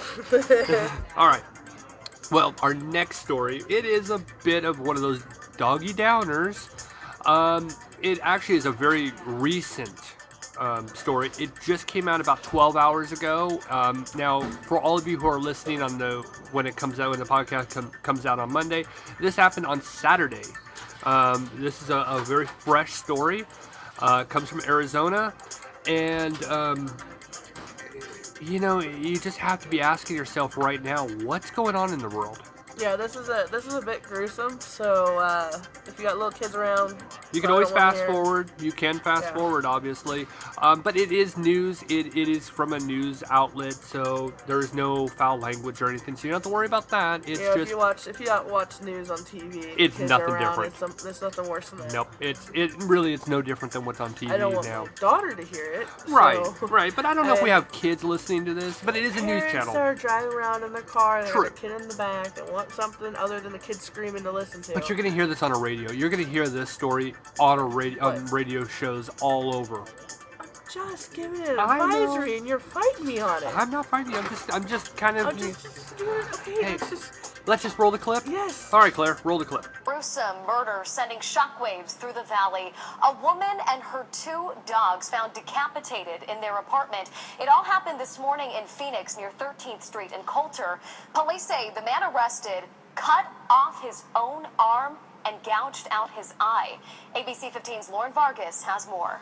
All right. Well, our next story, it is a bit of one of those doggy downers. It actually is a very recent story. It just came out about 12 hours ago. Now, for all of you who are listening when it comes out, when the podcast comes out on Monday, this happened on Saturday. This is a very fresh story. It comes from Arizona, and you just have to be asking yourself right now, what's going on in the world? Yeah, this is a bit gruesome. So if you got little kids around, you can always fast forward. You can fast forward, obviously, but it is news. It is from a news outlet, so there's no foul language or anything. So you don't have to worry about that. It's just if you watch news on TV, it's nothing different. There's nothing worse than that. Nope. It's no different than what's on TV now. I don't want my daughter to hear it. Right. But I don't know if we have kids listening to this. But it is a news channel. Parents are driving around in their car. They have a kid in the back. They want something other than the kids screaming to listen to. But you're going to hear this on a radio. You're going to hear this story on radio shows all over. Just giving it an advisory, and you're fighting me on it. I'm not fighting you. I'm just kind of. Okay, let's just roll the clip. Yes. All right, Claire, roll the clip. Gruesome murder sending shockwaves through the valley. A woman and her 2 dogs found decapitated in their apartment. It all happened this morning in Phoenix near 13th Street in Coulter. Police say the man arrested cut off his own arm and gouged out his eye. ABC 15's Loren has more.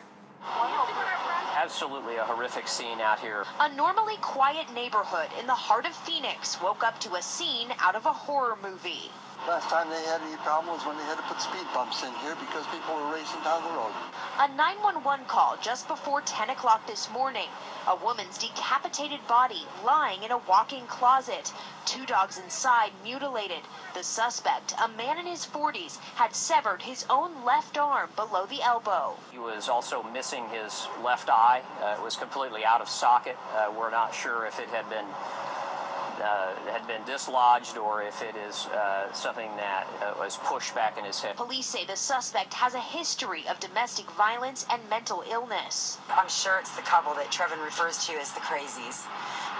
Absolutely a horrific scene out here. A normally quiet neighborhood in the heart of Phoenix woke up to a scene out of a horror movie. Last time they had any problem was when they had to put speed bumps in here because people were racing down the road. A 911 call just before 10 o'clock this morning. A woman's decapitated body lying in a walk-in closet. 2 dogs inside mutilated. The suspect, a man in his 40s, had severed his own left arm below the elbow. He was also missing his left eye. It was completely out of socket. We're not sure if it had been dislodged or if it is something that was pushed back in his head. Police say the suspect has a history of domestic violence and mental illness. I'm sure it's the couple that Trevin refers to as the crazies.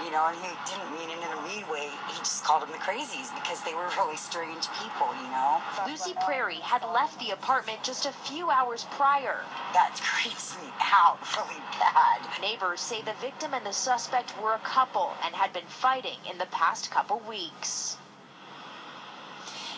You know, and he didn't mean it in a mean way. He just called them the crazies because they were really strange people, you know. Lucy Prairie had left the apartment just a few hours prior. That creeps me out really bad. Neighbors say the victim and the suspect were a couple and had been fighting in the past couple weeks.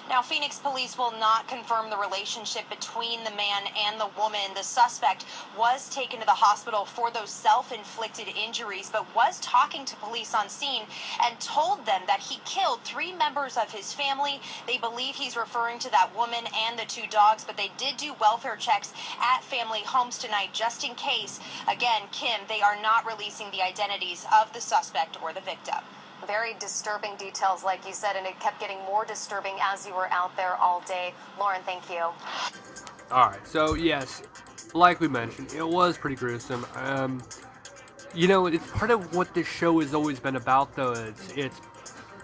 Now, Phoenix police will not confirm the relationship between the man and the woman. The suspect was taken to the hospital for those self-inflicted injuries, but was talking to police on scene and told them that he killed 3 members of his family. They believe he's referring to that woman and the 2 dogs, but they did do welfare checks at family homes tonight just in case. Again, Kim, they are not releasing the identities of the suspect or the victim. Very disturbing details, like you said, and it kept getting more disturbing as you were out there all day. Loren, thank you. All right, so yes, like we mentioned, it was pretty gruesome. You know, it's part of what this show has always been about, though. It's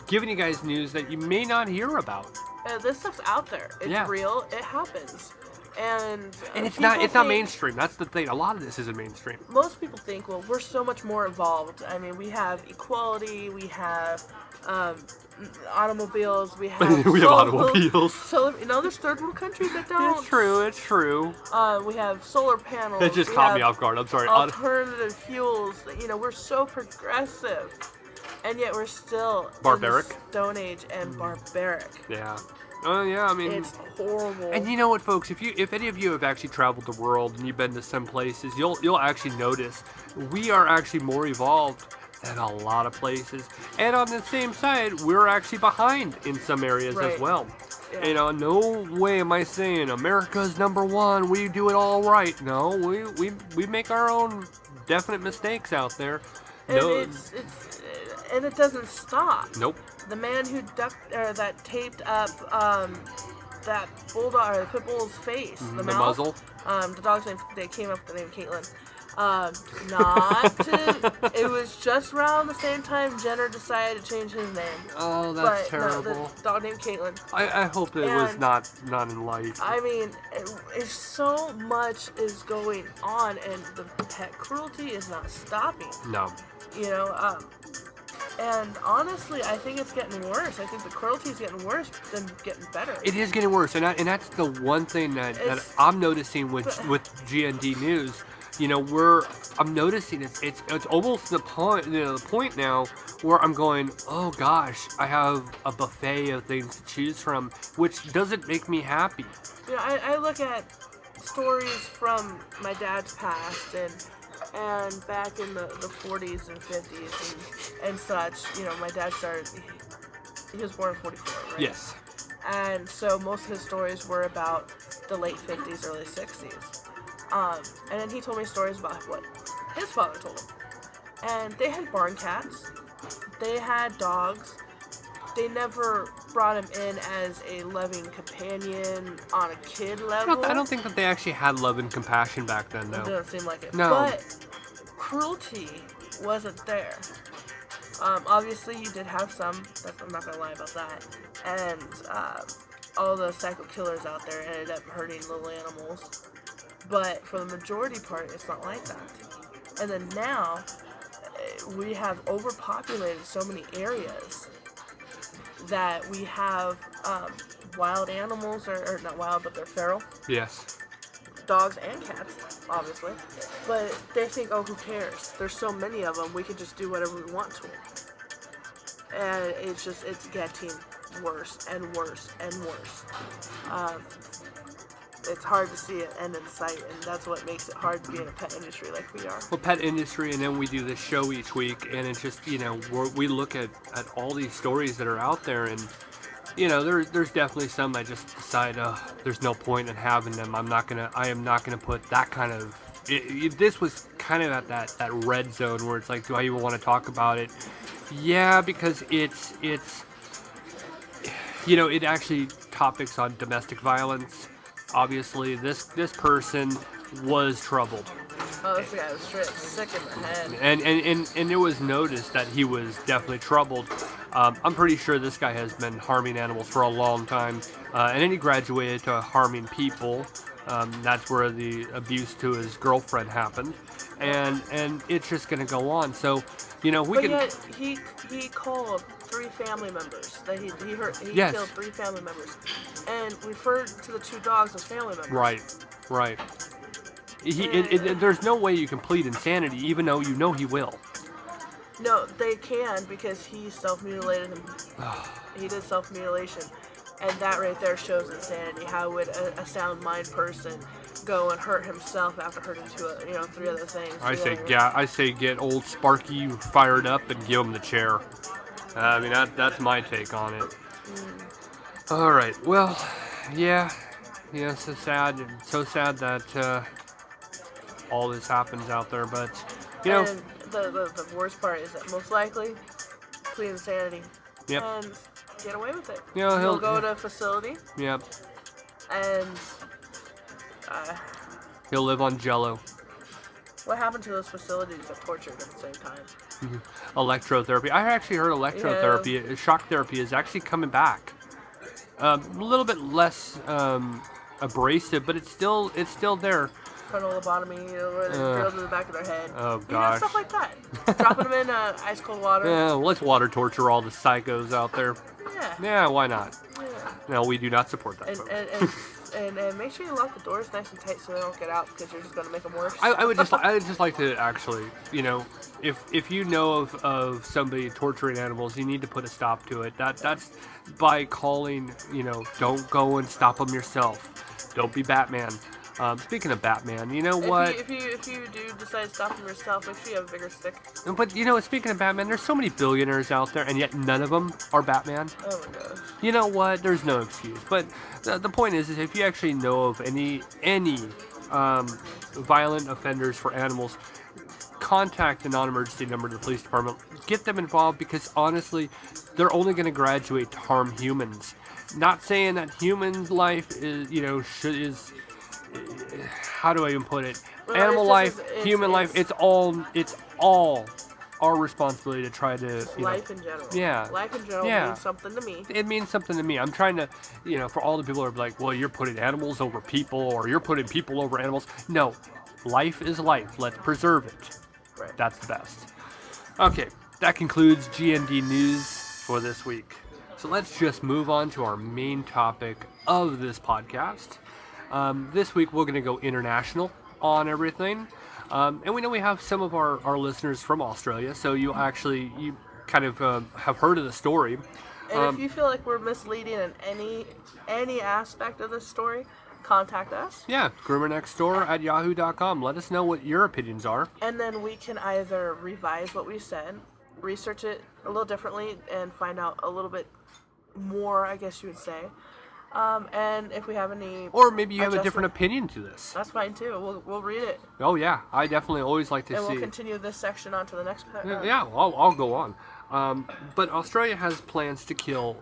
giving you guys news that you may not hear about. This stuff's out there. It's real. It happens. And it's not mainstream. That's the thing. A lot of this isn't mainstream. Most people think, well, we're so much more evolved. I mean, we have equality. We have automobiles. We have we have automobiles. There's third world countries that don't. It's true. It's true. We have solar panels. That just caught me off guard. I'm sorry. Alternative fuels. You know, we're so progressive, and yet we're still barbaric. In the Stone Age and barbaric. Yeah. Oh yeah, I mean, it's horrible. And you know what, folks? If any of you have actually traveled the world and you've been to some places, you'll actually notice we are actually more evolved than a lot of places. And on the same side, we're actually behind in some areas as well. Yeah. You know, no way am I saying America's #1. We do it all right. No, we make our own definite mistakes out there. And and it doesn't stop. Nope. The man who that taped up that bulldog or the pit bull's face, the mouth, muzzle. The dog's name, they came up with the name Caitlin. It was just around the same time Jenner decided to change his name. Oh, that's terrible. No, the dog named Caitlin. I hope it was not in light. I mean, it's so much is going on, and the pet cruelty is not stopping. No. You know, and honestly, I think it's getting worse. I think the cruelty is getting worse than getting better. It is getting worse, and that's the one thing that I'm noticing with GND News. You know, I'm noticing it's almost the point now where I'm going, oh gosh, I have a buffet of things to choose from, which doesn't make me happy. You know, I look at stories from my dad's past and back in the 40s and 50s and such. You know, my dad he was born in 44, right? Yes. And so most of his stories were about the late 50s, early 60s. And then he told me stories about what his father told him. And they had barn cats. They had dogs. They never brought him in as a loving companion on a kid level. I don't think that they actually had love and compassion back then, though. It doesn't seem like it. No. But cruelty wasn't there. Obviously, you did have some. I'm not going to lie about that. And all the psycho killers out there ended up hurting little animals. But for the majority part, it's not like that. And then now, we have overpopulated so many areas that we have wild animals, or not wild, but they're feral. Yes. Dogs and cats, obviously. But they think, oh, who cares? There's so many of them, we can just do whatever we want to them. And it's getting worse and worse and worse. it's hard to see an end in sight, and that's what makes it hard to be in a pet industry like we are. Well, pet industry, and then we do this show each week, and it's just, we look at all these stories that are out there, and, there's definitely some I just decide, there's no point in having them. I am not gonna put that kind of, this was kind of at that red zone where it's like, do I even want to talk about it? Yeah, because it's it actually topics on domestic violence. Obviously, this person was troubled. Oh, this guy was sick in the head. And it was noticed that he was definitely troubled. I'm pretty sure this guy has been harming animals for a long time. And then he graduated to harming people. That's where the abuse to his girlfriend happened. And it's just going to go on. So, Yet he called 3 family members that he hurt. He Yes. killed 3 family members, and referred to the 2 dogs as family members. Right. There's no way you can plead insanity, even though he will. No, they can, because he self-mutilated him. He did self-mutilation, and that right there shows insanity. How would a sound mind person go and hurt himself after hurting 3 other things? I say get old Sparky fired up and give him the chair. I mean, that's my take on it. All right. Well, yeah, so sad that all this happens out there. But and the worst part is that most likely, plead insanity. Yep. And get away with it. He'll go to a facility. Yep. And he'll live on Jell-O. what happened to those facilities that tortured at the same time? Electrotherapy. I actually heard electrotherapy, shock therapy, is actually coming back. A little bit less abrasive, but it's still there. Frontal lobotomy, where they drill to the back of their head. Oh gosh. Stuff like that. Dropping them in ice cold water. Yeah, let's water torture all the psychos out there. Yeah, why not? Yeah. No, we do not support that. And make sure you lock the doors nice and tight so they don't get out, because you're just going to make them worse. I would just like to actually, if you know of somebody torturing animals, you need to put a stop to it. That's by calling, don't go and stop them yourself. Don't be Batman. Speaking of Batman, what? If you do decide to stop them yourself, make sure you have a bigger stick. But speaking of Batman, there's so many billionaires out there, and yet none of them are Batman. Oh my gosh. You know what? There's no excuse. But the point is if you actually know of any violent offenders for animals, contact the non-emergency number to the police department. Get them involved, because honestly, they're only going to graduate to harm humans. Not saying that human life is how do I even put it? Well, Animal life, human life, it's all our responsibility to try to, life in general. Yeah. Life in general means something to me. It means something to me. I'm trying to, for all the people who are like, well, you're putting animals over people, or you're putting people over animals. No, life is life. Let's preserve it. Right. That's the best. Okay, that concludes GND News for this week. So let's just move on to our main topic of this podcast. This week we're going to go international on everything. And we know we have some of our listeners from Australia, so you kind of have heard of the story. And if you feel like we're misleading in any aspect of this story, contact us. Yeah, groomernextdoor@yahoo.com. Let us know what your opinions are. And then we can either revise what we said, research it a little differently, and find out a little bit more, I guess you would say. And if we have any... Or maybe you have a different opinion to this. That's fine, too. We'll read it. Oh, yeah. I definitely always like to see... And we'll continue this section on to the next... Yeah, well, I'll go on. But Australia has plans to kill,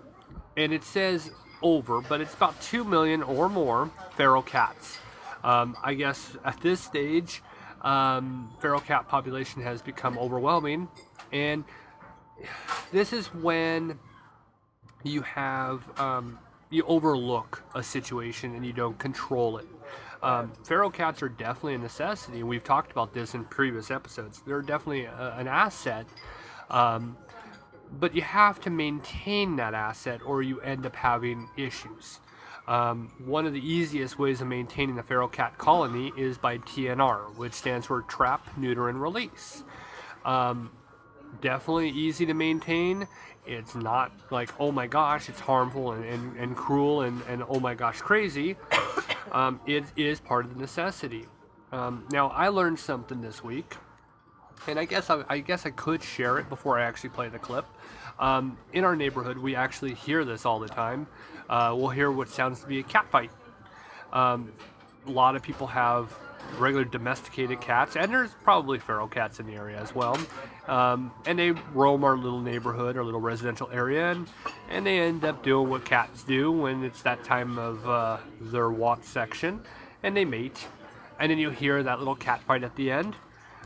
and it says over, but it's about 2 million or more feral cats. I guess at this stage, feral cat population has become overwhelming, and this is when you have... you overlook a situation and you don't control it. Feral cats are definitely a necessity, and we've talked about this in previous episodes. They're definitely an asset, but you have to maintain that asset or you end up having issues. One of the easiest ways of maintaining a feral cat colony is by TNR, which stands for Trap, Neuter, and Release. Definitely easy to maintain. It's not like, oh my gosh, it's harmful and cruel and oh my gosh, crazy. It is part of the necessity. Now, I learned something this week, and I guess I could share it before I actually play the clip. In our neighborhood, we actually hear this all the time. We'll hear what sounds to be a cat fight. A lot of people have regular domesticated cats, and there's probably feral cats in the area as well. And they roam our little neighborhood, our little residential area, and they end up doing what cats do when it's that time of their walk section, and they mate. And then you hear that little cat fight at the end.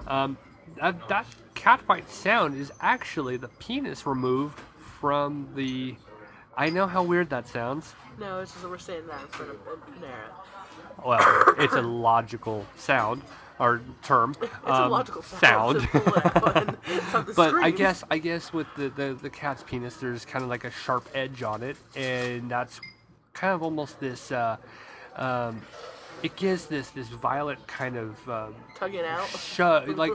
That cat fight sound is actually the penis removed from the... I know how weird that sounds. No, it's just that we're saying that in front of Panera. Well, it's a logical sound or term. It's a logical sound. But I screams. guess with the cat's penis, there's kind of like a sharp edge on it, and that's kind of almost this. It gives this violent kind of tugging out,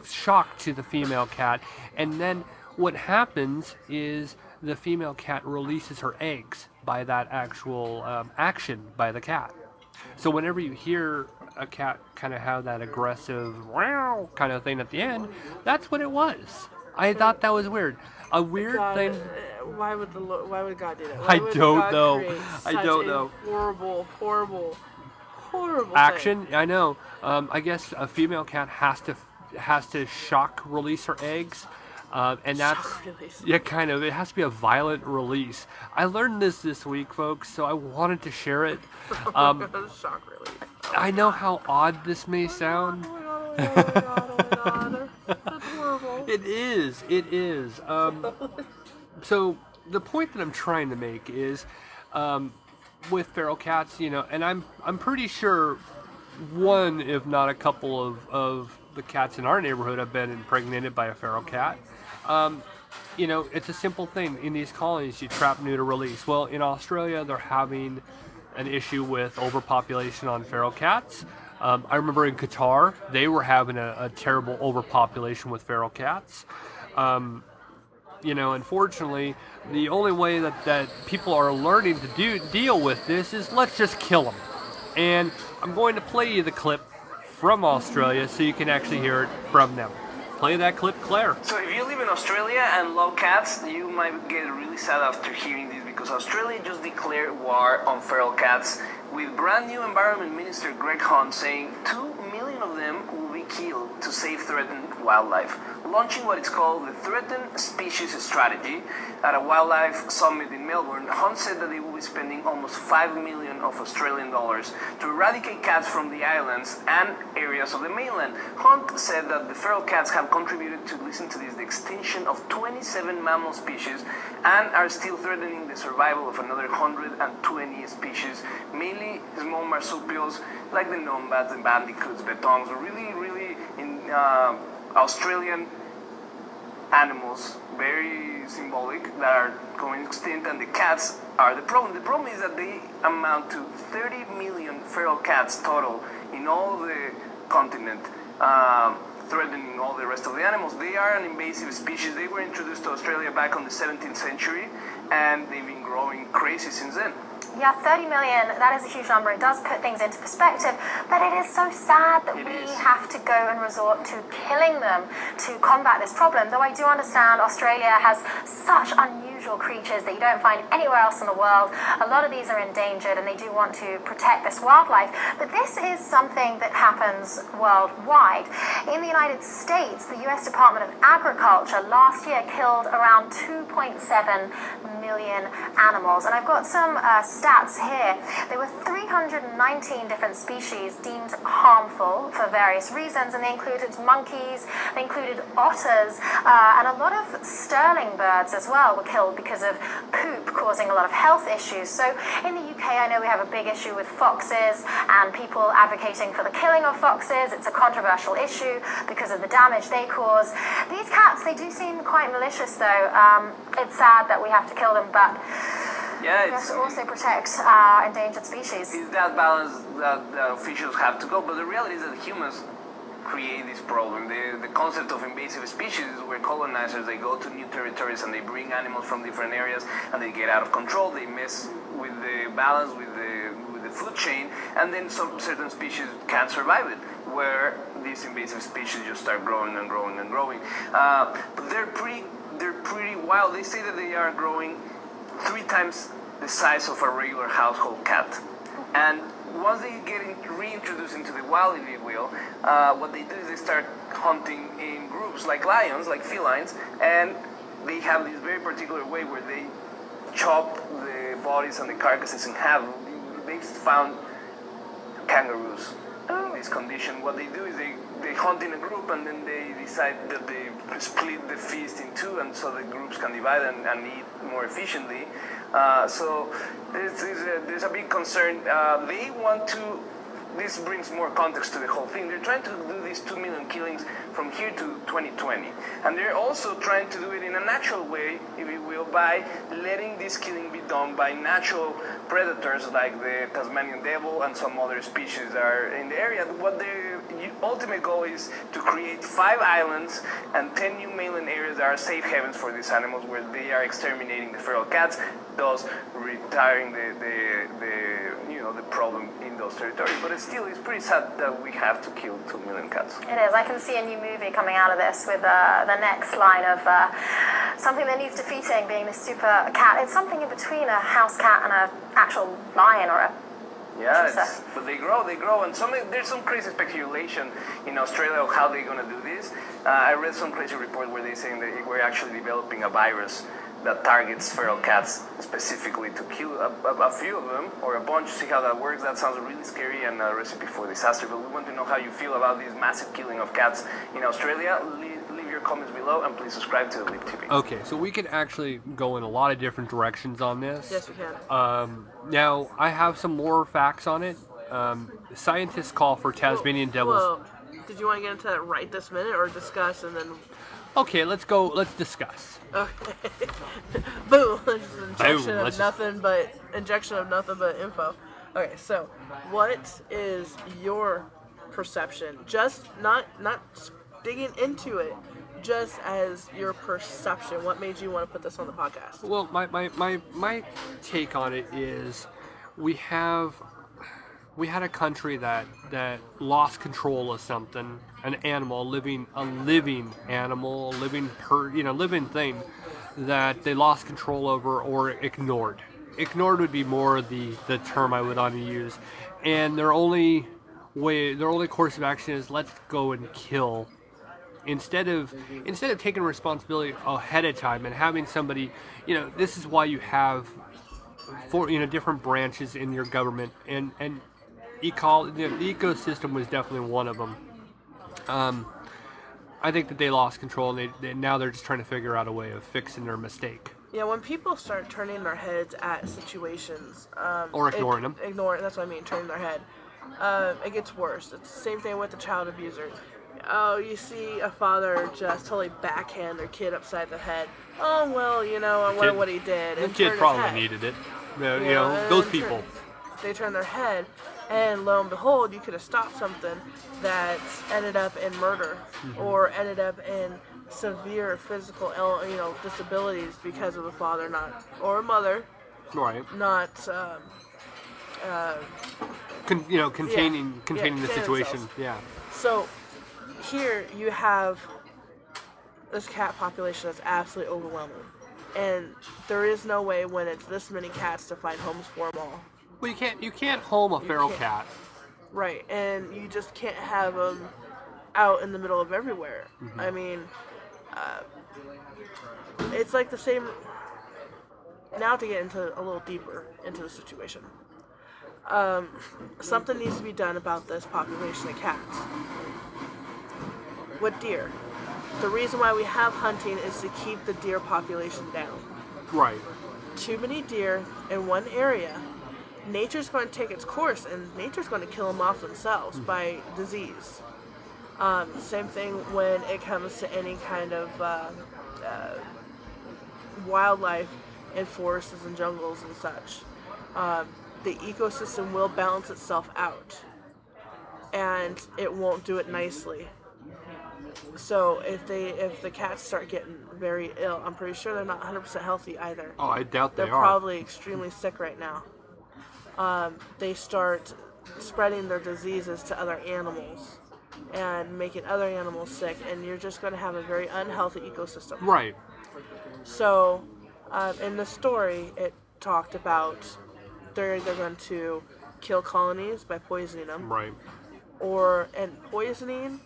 shock to the female cat, and then what happens is the female cat releases her eggs by that actual action by the cat. So whenever you hear a cat kind of have that aggressive wow kind of thing at the end, that's what it was. I thought that was weird. A weird thing. Why would God do that? I don't know. I don't know. Horrible action. Thing. I know. I guess a female cat has to shock release her eggs. And that's, yeah, kind of. It has to be a violent release. I learned this week, folks, so I wanted to share it. Shock release. I know how odd this may sound. Oh my God. That's horrible. It is. So the point that I'm trying to make is, with feral cats, and I'm pretty sure one, if not a couple of the cats in our neighborhood have been impregnated by a feral cat. It's a simple thing. In these colonies, you trap, neuter, release. Well, in Australia, they're having an issue with overpopulation on feral cats. I remember in Qatar, they were having a terrible overpopulation with feral cats. Unfortunately, the only way that people are learning to deal with this is let's just kill them. And I'm going to play you the clip from Australia so you can actually hear it from them. Play that clip, Claire. So if you live in Australia and love cats, you might get really sad after hearing this because Australia just declared war on feral cats with brand new Environment Minister Greg Hunt saying 2 million of them will be killed to save threatened wildlife, launching what is called the Threatened Species Strategy. At a wildlife summit in Melbourne, Hunt said that they will be spending almost $5 million of Australian dollars to eradicate cats from the islands and areas of the mainland. Hunt said that the feral cats have contributed to, listen to this, the extinction of 27 mammal species and are still threatening the survival of another 120 species, mainly small marsupials like the nombats, the bandicoots, betongs, really in Australian animals, very symbolic, that are going extinct, and the cats are the problem. The problem is that they amount to 30 million feral cats total in all the continent, threatening all the rest of the animals. They are an invasive species. They were introduced to Australia back on the 17th century, and they've been growing crazy since then. Yeah, 30 million, that is a huge number. It does put things into perspective, but it is so sad that we have to go and resort to killing them to combat this problem. Though I do understand Australia has such unusual creatures that you don't find anywhere else in the world. A lot of these are endangered and they do want to protect this wildlife. But this is something that happens worldwide. In the United States, the US Department of Agriculture last year killed around 2.7 million animals. And I've got some stats here. There were 319 different species deemed harmful for various reasons, and they included monkeys, they included otters, and a lot of sterling birds as well were killed because of poop causing a lot of health issues. So in the UK, I know we have a big issue with foxes and people advocating for the killing of foxes. It's a controversial issue because of the damage they cause. These cats, they do seem quite malicious though. It's sad that we have to kill them, but yeah, we have to also protect endangered species. It's that balance that the officials have to go, but the reality is that humans create this problem. The concept of invasive species is where colonizers, they go to new territories and they bring animals from different areas and they get out of control. They mess with the balance, with the food chain, and then some certain species can't survive it, where these invasive species just start growing and growing and growing. But they're pretty wild. They say that they are growing 3 times the size of a regular household cat. And once they get reintroduced into the wild, if you will, what they do is they start hunting in groups, like lions, like felines, and they have this very particular way where they chop the bodies and the carcasses in half. They found kangaroos in this condition. What they do is they hunt in a group, and then they decide that they split the feast in 2, and so the groups can divide and eat more efficiently. So there's a big concern. They want to. This brings more context to the whole thing. They're trying to do these 2 million killings from here to 2020. And they're also trying to do it in a natural way, if you will, by letting this killing be done by natural predators like the Tasmanian devil and some other species that are in the area. What their ultimate goal is to create 5 islands and 10 new mainland areas that are safe havens for these animals, where they are exterminating the feral cats, thus retiring the problem in those territories. But it's pretty sad that we have to kill 2 million cats. It is. I can see a new movie coming out of this with the next line of something that needs defeating being this super cat. It's something in between a house cat and an actual lion or a... Yeah, but they grow, and there's some crazy speculation in Australia of how they're going to do this. I read some crazy report where they're saying that we're actually developing a virus that targets feral cats specifically to kill a few of them, or a bunch, to see how that works. That sounds really scary and a recipe for disaster, but we want to know how you feel about this massive killing of cats in Australia. Leave your comments below, and please subscribe to Leap TV. Okay, so we could actually go in a lot of different directions on this. Yes, we can. Now, I have some more facts on it. Scientists call for Tasmanian devils... Well, did you want to get into that right this minute, or discuss and then... Okay, let's discuss. Okay. Boom. Injection of nothing but info. Okay, so what is your perception? Just not digging into it, just as your perception. What made you want to put this on the podcast? Well, my take on it is we had a country that lost control of something, an animal, a living animal, a living thing that they lost control over or ignored. Ignored would be more the term I would want to use. And their only course of action is let's go and kill. Instead of taking responsibility ahead of time and having somebody, this is why you have different branches in your government, and the ecosystem was definitely one of them. I think that they lost control, and now they're just trying to figure out a way of fixing their mistake. Yeah, when people start turning their heads at situations, or ignoring them. That's what I mean, turning their head. It gets worse. It's the same thing with the child abuser. Oh, you see a father just totally backhand their kid upside the head. Oh, well, I wonder what he did. The kid probably needed it. Those people. They turn their head, and lo and behold, you could have stopped something that ended up in murder, or ended up in severe physical, disabilities because of a father or a mother, right? Not, containing the situation. Themselves. Yeah. So here you have this cat population that's absolutely overwhelming, and there is no way when it's this many cats to find homes for them all. Well, you can't home a feral cat. Right, and you just can't have them out in the middle of everywhere. Mm-hmm. I mean, it's like the same. Now to get into a little deeper into the situation, something needs to be done about this population of cats. With deer, the reason why we have hunting is to keep the deer population down. Right. Too many deer in one area. Nature's going to take its course, and nature's going to kill them off themselves by disease. Same thing when it comes to any kind of wildlife in forests and jungles and such. The ecosystem will balance itself out, and it won't do it nicely. So if the cats start getting very ill, I'm pretty sure they're not 100% healthy either. Oh, I doubt they are. They're probably extremely sick right now. they start spreading their diseases to other animals and making other animals sick, and you're just going to have a very unhealthy ecosystem. Right. So, in the story, it talked about they're either going to kill colonies by poisoning them, Right. and poisoning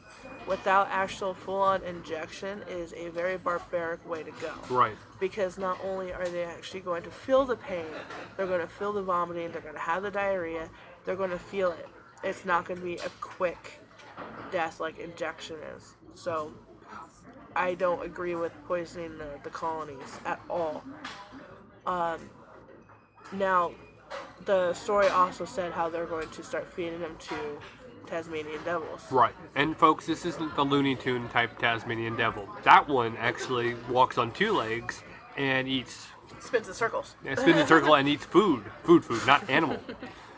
without actual full-on injection is a very barbaric way to go. Right. Because not only are they actually going to feel the pain, they're going to feel the vomiting, they're going to have the diarrhea, they're going to feel it. It's not going to be a quick death like injection is. So I don't agree with poisoning the colonies at all. Now, the story also said how they're going to start feeding them to Tasmanian devils. Right. And folks, this isn't the Looney Tune type Tasmanian devil. That one actually walks on 2 legs and eats... Spins in circles. Yeah, spins in a circle and eats food. Food, not animal.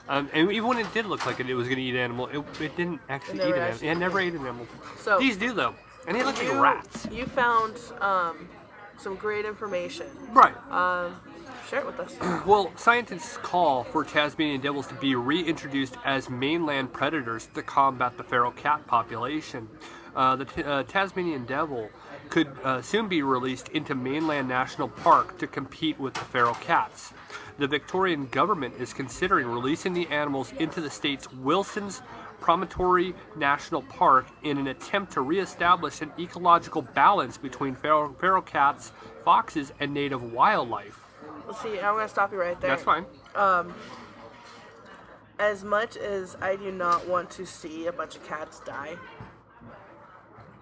And even when it did look like it was going to eat animal, it didn't actually eat an animal. It never ate an animal. So, these do, though. And they look like rats. You found some great information. Right. Share it with us. Well, scientists call for Tasmanian devils to be reintroduced as mainland predators to combat the feral cat population. The Tasmanian devil could soon be released into mainland national park to compete with the feral cats. The Victorian government is considering releasing the animals into the state's Wilson's Promontory National Park in an attempt to reestablish an ecological balance between feral cats, foxes, and native wildlife. Let's see, I'm going to stop you right there. That's fine. As much as I do not want to see a bunch of cats die,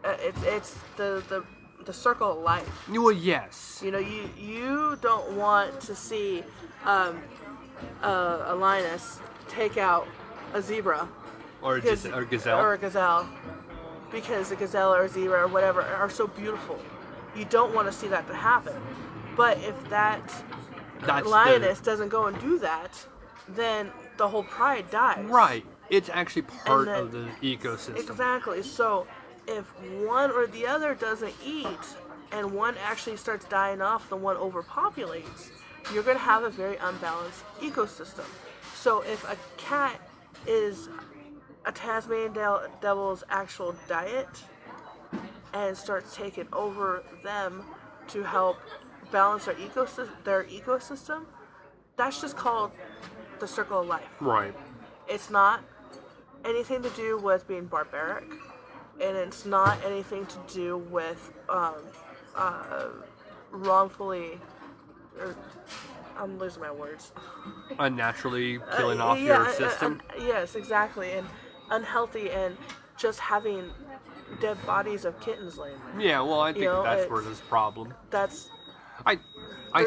it's the circle of life. Well, yes. You know, you don't want to see a lioness take out a zebra. Or a gazelle. Or a gazelle. Because a gazelle or a zebra or whatever are so beautiful. You don't want to see that to happen. But if that lioness doesn't go and do that, then the whole pride dies. Right. It's actually part of the ecosystem. Exactly. So if one or the other doesn't eat and one actually starts dying off, the one overpopulates, you're going to have a very unbalanced ecosystem. So if a cat is a Tasmanian devil's actual diet and starts taking over them to help balance their ecosystem, that's just called the circle of life. Right. It's not anything to do with being barbaric, and it's not anything to do with wrongfully, I'm losing my words. Unnaturally killing off your system? Yes, exactly. And unhealthy and just having dead bodies of kittens laying there. Yeah, well, I think that's where there's a problem. I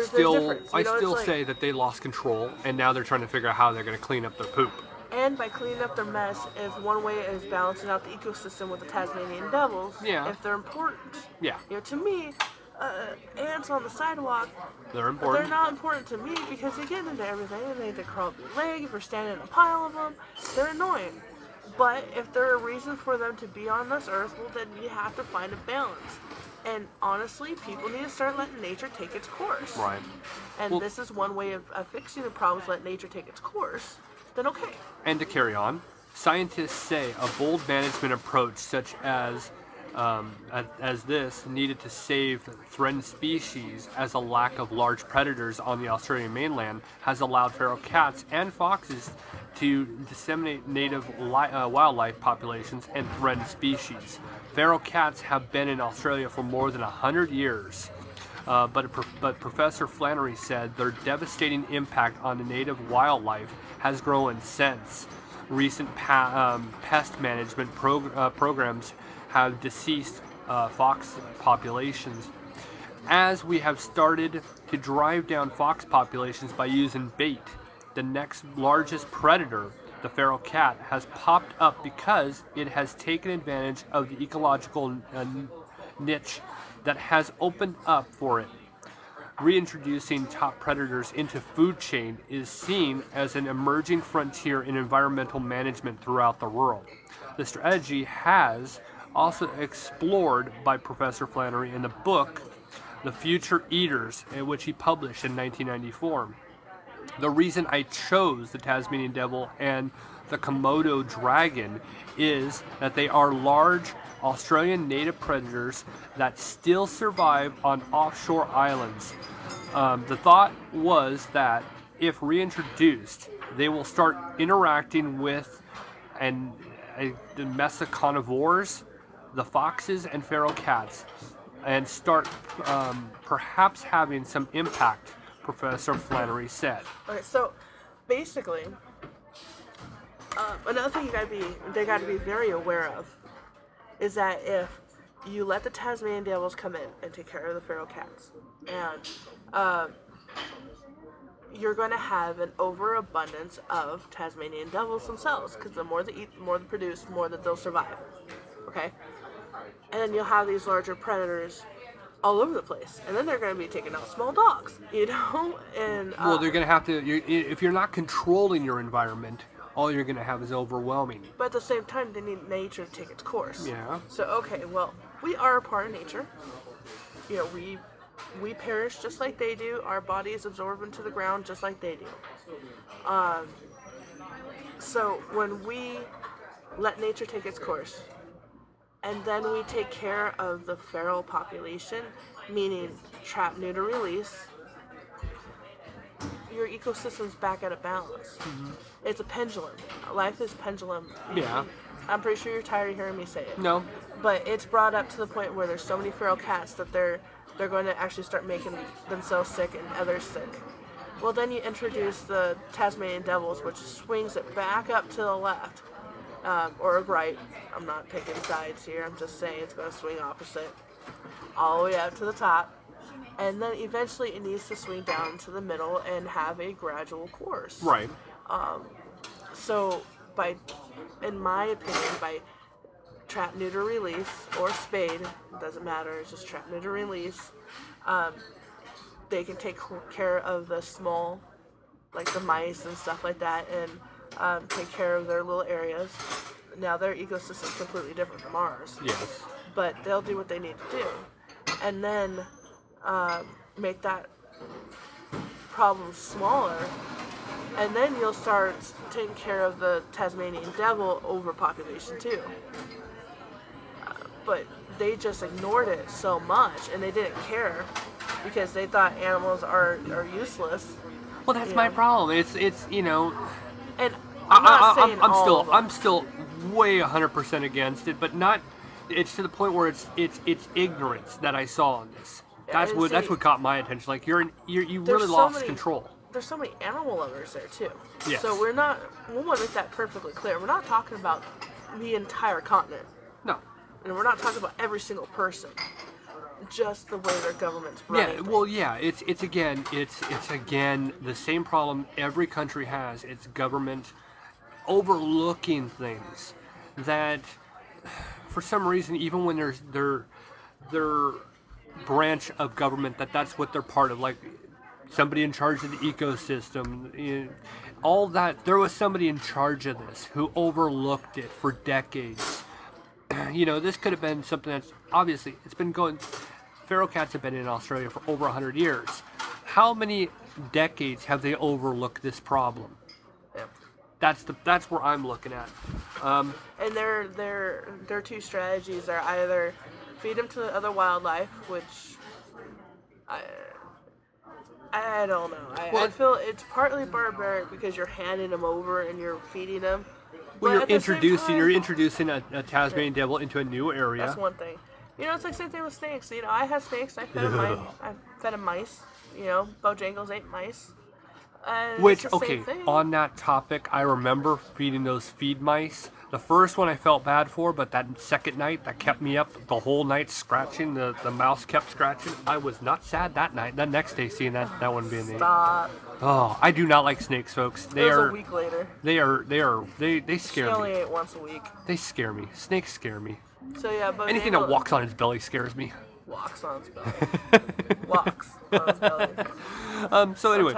still say that they lost control, and now they're trying to figure out how they're going to clean up their poop. And by cleaning up their mess, if one way is balancing out the ecosystem with the Tasmanian devils, if they're important. Yeah. You know, to me, ants on the sidewalk, they're important. They're not important to me because they get into everything and they crawl up your leg. If you're standing in a pile of them, they're annoying. But if there are reasons for them to be on this earth, well, then you have to find a balance. And honestly, people need to start letting nature take its course. Right. And this is one way of fixing the problems, let nature take its course. Then okay. And to carry on, scientists say a bold management approach such as this needed to save threatened species, as a lack of large predators on the Australian mainland has allowed feral cats and foxes to disseminate native wildlife populations and threatened species. Feral cats have been in Australia for more than 100 years. But Professor Flannery said their devastating impact on the native wildlife has grown since. Recent pest management programs have deceased fox populations. As we have started to drive down fox populations by using bait, the next largest predator, the feral cat, has popped up because it has taken advantage of the ecological niche that has opened up for it. Reintroducing top predators into food chain is seen as an emerging frontier in environmental management throughout the world. The strategy has also explored by Professor Flannery in the book The Future Eaters, which he published in 1994. The reason I chose the Tasmanian devil and the Komodo dragon is that they are large Australian native predators that still survive on offshore islands. The thought was that if reintroduced, they will start interacting with the domestic carnivores, the foxes and feral cats, and start perhaps having some impact, Professor Flannery said. Okay, so basically, another thing they got to be very aware of is that if you let the Tasmanian devils come in and take care of the feral cats, and you're going to have an overabundance of Tasmanian devils themselves, because the more they eat, the more they produce, the more that they'll survive. Okay? And then you'll have these larger predators all over the place, and then they're going to be taking out small dogs, you know? And well, they're going to have to, if you're not controlling your environment, all you're going to have is overwhelming. But at the same time, they need nature to take its course. Yeah. So, okay, well, we are a part of nature. You know, we perish just like they do. Our bodies absorb into the ground just like they do. So when we let nature take its course, and then we take care of the feral population, meaning trap, neuter, release, your ecosystem's back at a balance. Mm-hmm. It's a pendulum. Life is pendulum. Yeah. I'm pretty sure you're tired of hearing me say it. No. But it's brought up to the point where there's so many feral cats that they're going to actually start making themselves sick and others sick. Well, then you introduce the Tasmanian devils, which swings it back up to the left, or right. I'm not picking sides here. I'm just saying it's going to swing opposite, all the way up to the top. And then eventually it needs to swing down to the middle and have a gradual course. Right. So, in my opinion, by trap, neuter, release, or spade, it doesn't matter, it's just trap, neuter, release, they can take care of the small, like the mice and stuff like that, and take care of their little areas. Now, their ecosystem is completely different from ours. Yes. But they'll do what they need to do. And then make that problem smaller, and then you'll start taking care of the Tasmanian devil overpopulation too. But they just ignored it so much, and they didn't care because they thought animals are useless. Well, that's my problem. It's you know, and I'm still way 100% against it, but not. It's to the point where it's ignorance that I saw in this. That's what caught my attention. Like you really lost control. There's so many animal lovers there too. Yes. So we want to make that perfectly clear. We're not talking about the entire continent. No. And we're not talking about every single person. Just the way their government's running. Yeah. Well, yeah. It's again the same problem every country has. It's government overlooking things that, for some reason, even when there's their branch of government that's what they're part of, like somebody in charge of the ecosystem, all that. There was somebody in charge of this who overlooked it for decades. This could have been something that's obviously it's been going. Feral cats have been in Australia for over 100 years. How many decades have they overlooked this problem? Yeah. That's where I'm looking at. And their two strategies are either feed them to other wildlife, which I don't know. I feel it's partly barbaric because you're handing them over and you're feeding them. Well, you're introducing a Tasmanian devil into a new area. That's one thing. It's like the same thing with snakes. I had snakes. I fed them mice. Bojangles ate mice. Which, okay, on that topic, I remember feeding those feed mice. The first one I felt bad for, but that second night, that kept me up the whole night scratching. The mouse kept scratching. I was not sad that night. The next day, seeing that one being the... Stop. Oh, I do not like snakes, folks. It was a week later. They scare me. She only ate once a week. They scare me. Snakes scare me. So yeah, but anything that walks on its belly scares me. Walks on its belly. Walks on its belly. So anyway,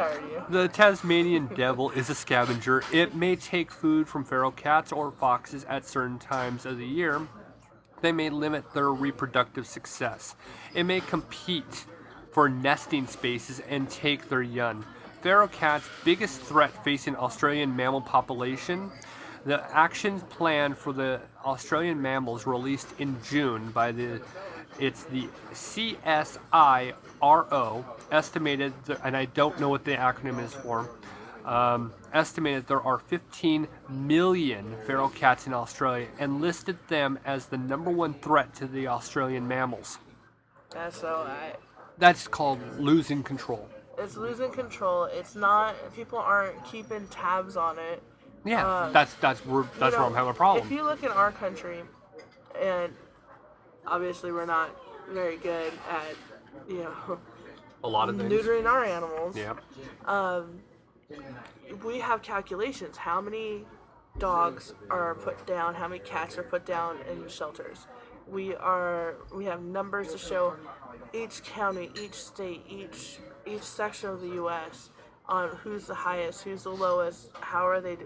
the Tasmanian devil is a scavenger. It may take food from feral cats or foxes at certain times of the year. They may limit their reproductive success. It may compete for nesting spaces and take their young. feral cats' biggest threat facing Australian mammal population. The action plan for the Australian mammals released in June by the CSIRO estimated, and I don't know what the acronym is for, estimated there are 15 million feral cats in Australia and listed them as the #1 threat to the Australian mammals. That's called losing control. It's losing control. It's not. People aren't keeping tabs on it. Yeah, that's where I'm having a problem. If you look in our country, and obviously we're not very good at, a lot of things. neutering our animals. Yeah. We have calculations. How many dogs are put down? How many cats are put down in shelters? We have numbers to show each county, each state, each section of the U.S. on who's the highest, who's the lowest, how are they.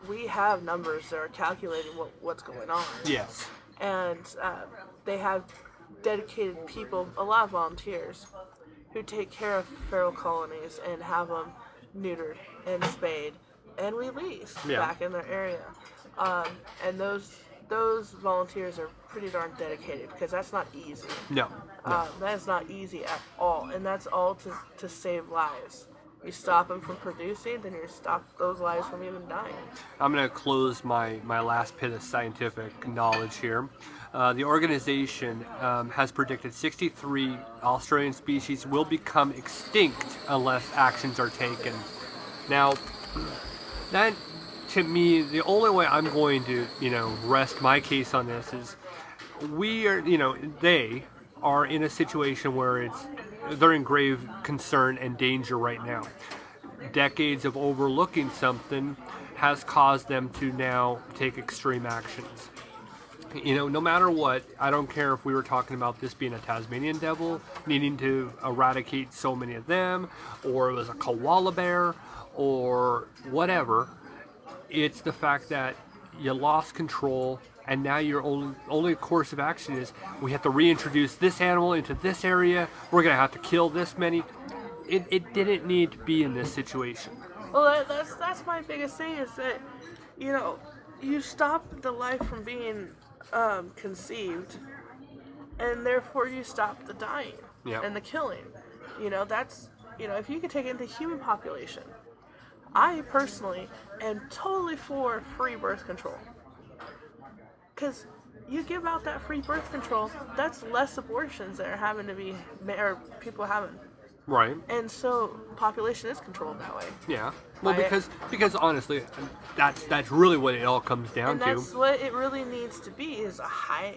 We have numbers that are calculating what's going on. Yes. And they have dedicated people, a lot of volunteers, who take care of feral colonies and have them neutered and spayed and released back in their area. And those volunteers are pretty darn dedicated, because that's not easy. No. That is not easy at all, and that's all to save lives. You stop them from producing, then you stop those lives from even dying. I'm going to close my last bit of scientific knowledge here. The organization has predicted 63 Australian species will become extinct unless actions are taken. Now, that, to me, the only way I'm going to, rest my case on this is they are in a situation where they're in grave concern and danger right now. Decades of overlooking something has caused them to now take extreme actions. No matter what, I don't care if we were talking about this being a Tasmanian devil, needing to eradicate so many of them, or it was a koala bear, or whatever. It's the fact that you lost control, and now your only course of action is we have to reintroduce this animal into this area. We're going to have to kill this many. It didn't need to be in this situation. Well, that's my biggest thing, is that, you stop the life from being conceived, and therefore you stop the dying and the killing. If you could take it into human population, I personally am totally for free birth control. Because you give out that free birth control, that's less abortions that are having to be, or people having. Right. And so population is controlled that way. Yeah. Well, because honestly, that's really what it all comes down to. And that's what it really needs to be, is a high,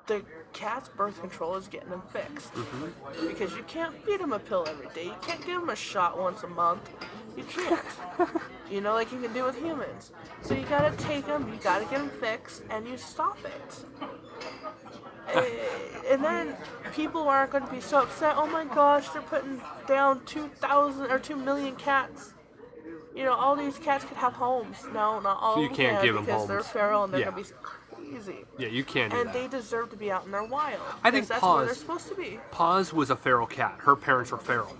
the cat's birth control is getting them fixed. Mm-hmm. Because you can't feed them a pill every day. You can't give them a shot once a month. You can't. Like you can do with humans. So you gotta take them, you gotta get them fixed, and you stop it. And then people aren't going to be so upset. Oh my gosh, they're putting down 2,000 or 2 million cats. All these cats could have homes. No, not all you of them can't can, give them because homes. They're feral and they're going to be crazy. Yeah, you can't do and that. they deserve to be out in their wild. I think that's where they're supposed to be. Paz was a feral cat. Her parents were feral.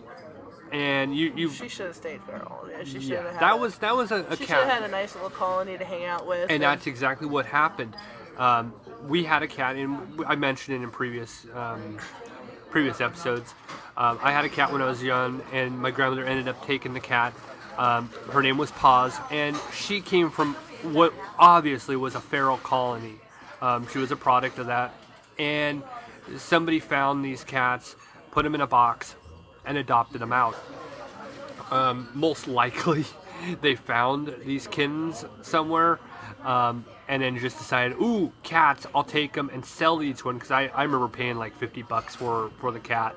And she should have stayed feral. Yeah, she should have had that was a she cat. She should have had a nice little colony to hang out with. And that's exactly what happened. We had a cat, and I mentioned it in previous episodes. I had a cat when I was young, and my grandmother ended up taking the cat. Her name was Paz, and she came from what obviously was a feral colony. She was a product of that, and somebody found these cats, put them in a box, and adopted them out. Most likely, they found these kittens somewhere, and then just decided, ooh, cats, I'll take them and sell each one, because I remember paying like $50 for the cat,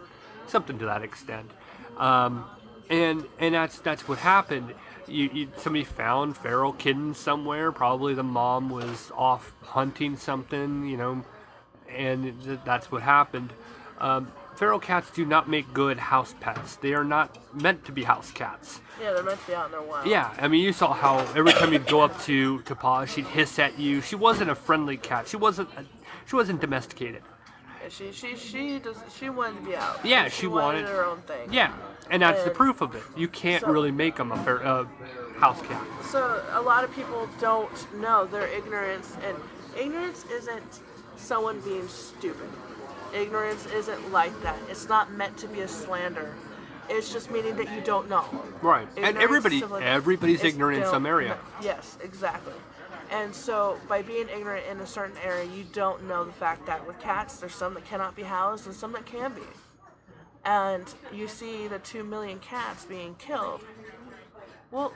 something to that extent. And that's what happened. Somebody found feral kittens somewhere. Probably the mom was off hunting something, and that's what happened. Feral cats do not make good house pets. They are not meant to be house cats. Yeah, they're meant to be out in their wild. Yeah, I mean, you saw how every time you'd go up to Paw, she'd hiss at you. She wasn't a friendly cat. She wasn't domesticated. She wanted to be out. Yeah, she wanted her own thing. Yeah, and that's the And proof of it. You can't really make them a fair house cat. So a lot of people don't know their ignorance, and ignorance isn't someone being stupid. Ignorance isn't like that. It's not meant to be a slander. It's just meaning that you don't know. Right, and Ignorance everybody's is ignorant in don't some area. know. Yes, exactly. And so by being ignorant in a certain area, you don't know the fact that with cats, there's some that cannot be housed and some that can be. And you see the 2 million cats being killed. Well,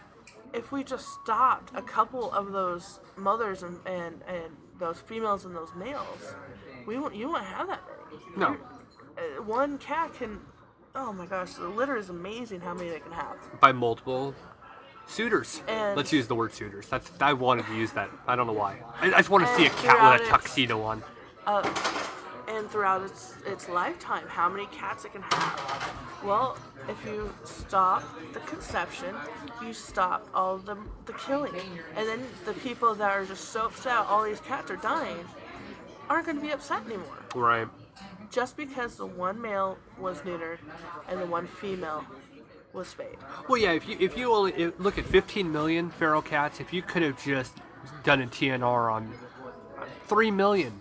if we just stopped a couple of those mothers and those females and those males, you won't have that many. No. One cat can, oh my gosh, the litter is amazing how many they can have. By multiple suitors. And let's use the word suitors. I wanted to use that. I don't know why. I just want to see a cat with a tuxedo on. And throughout its lifetime, how many cats it can have. Well, if you stop the conception, you stop all the killing. And then the people that are just so upset all these cats are dying aren't going to be upset anymore. Right. Just because the one male was neutered and the one female was spayed. Well, yeah, if you only look at 15 million feral cats, if you could have just done a TNR on 3 million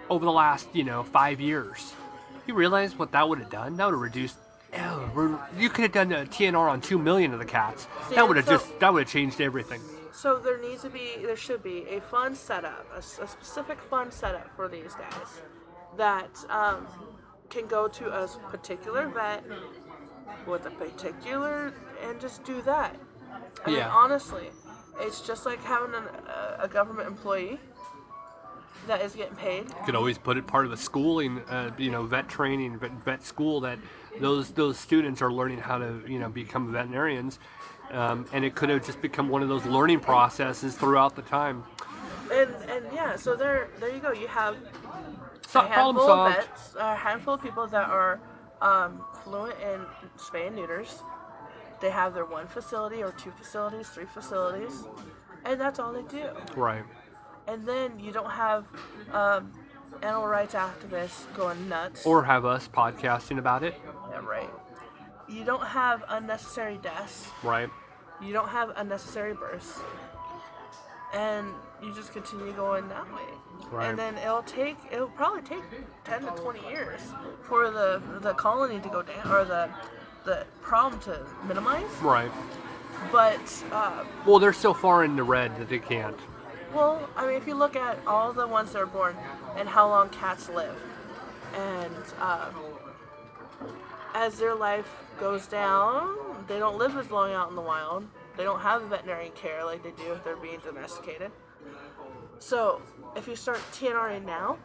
over the last, 5 years, you realize what that would have done? That would have reduced. You could have done a TNR on 2 million of the cats. See, that would have changed everything. So there should be a fund setup, a specific fund setup for these guys that can go to a particular vet with a particular and just do that. I mean, honestly, it's just like having a government employee that is getting paid. You could always put it part of a schooling, vet training, vet school that those students are learning how to, become veterinarians, and it could have just become one of those learning processes throughout the time. And yeah, so there you go. You have Problem solved. a handful of people that are fluent in spay and neuters. They have their one facility or 2 facilities, 3 facilities, and that's all they do. Right. And then you don't have animal rights activists going nuts. Or have us podcasting about it. Yeah, right. You don't have unnecessary deaths. Right. You don't have unnecessary births. And you just continue going that way. Right. And then it'll probably take 10 to 20 years for the colony to go down, or the problem to minimize. Right. But well, they're so far in the red that they can't. Well, I mean, if you look at all the ones that are born and how long cats live, and as their life goes down, they don't live as long out in the wild. They don't have veterinarian care like they do if they're being domesticated. So if you start TNRing now,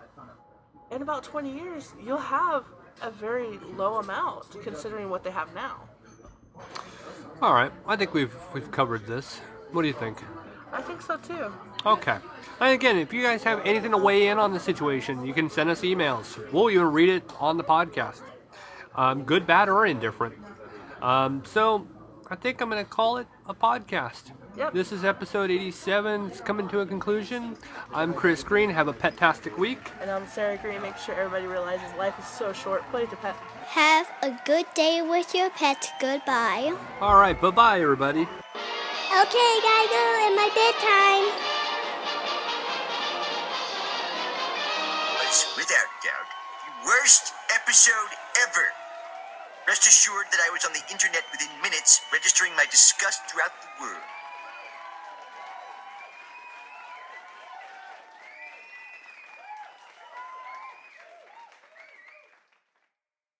in about 20 years, you'll have a very low amount considering what they have now. All right, I think we've covered this. What do you think? I think so too. Okay. And again, if you guys have anything to weigh in on the situation, you can send us emails. We'll even read it on the podcast. Good, bad, or indifferent. So I think I'm going to call it a podcast. Yep. This is episode 87. It's coming to a conclusion. I'm Chris Green. Have a pet-tastic week. And I'm Sarah Green. Make sure everybody realizes life is so short. Play with your pet. Have a good day with your pet. Goodbye. All right. Bye-bye, everybody. Okay, gotta go in my bedtime. Was without doubt the worst episode ever. Rest assured that I was on the internet within minutes, registering my disgust throughout the world.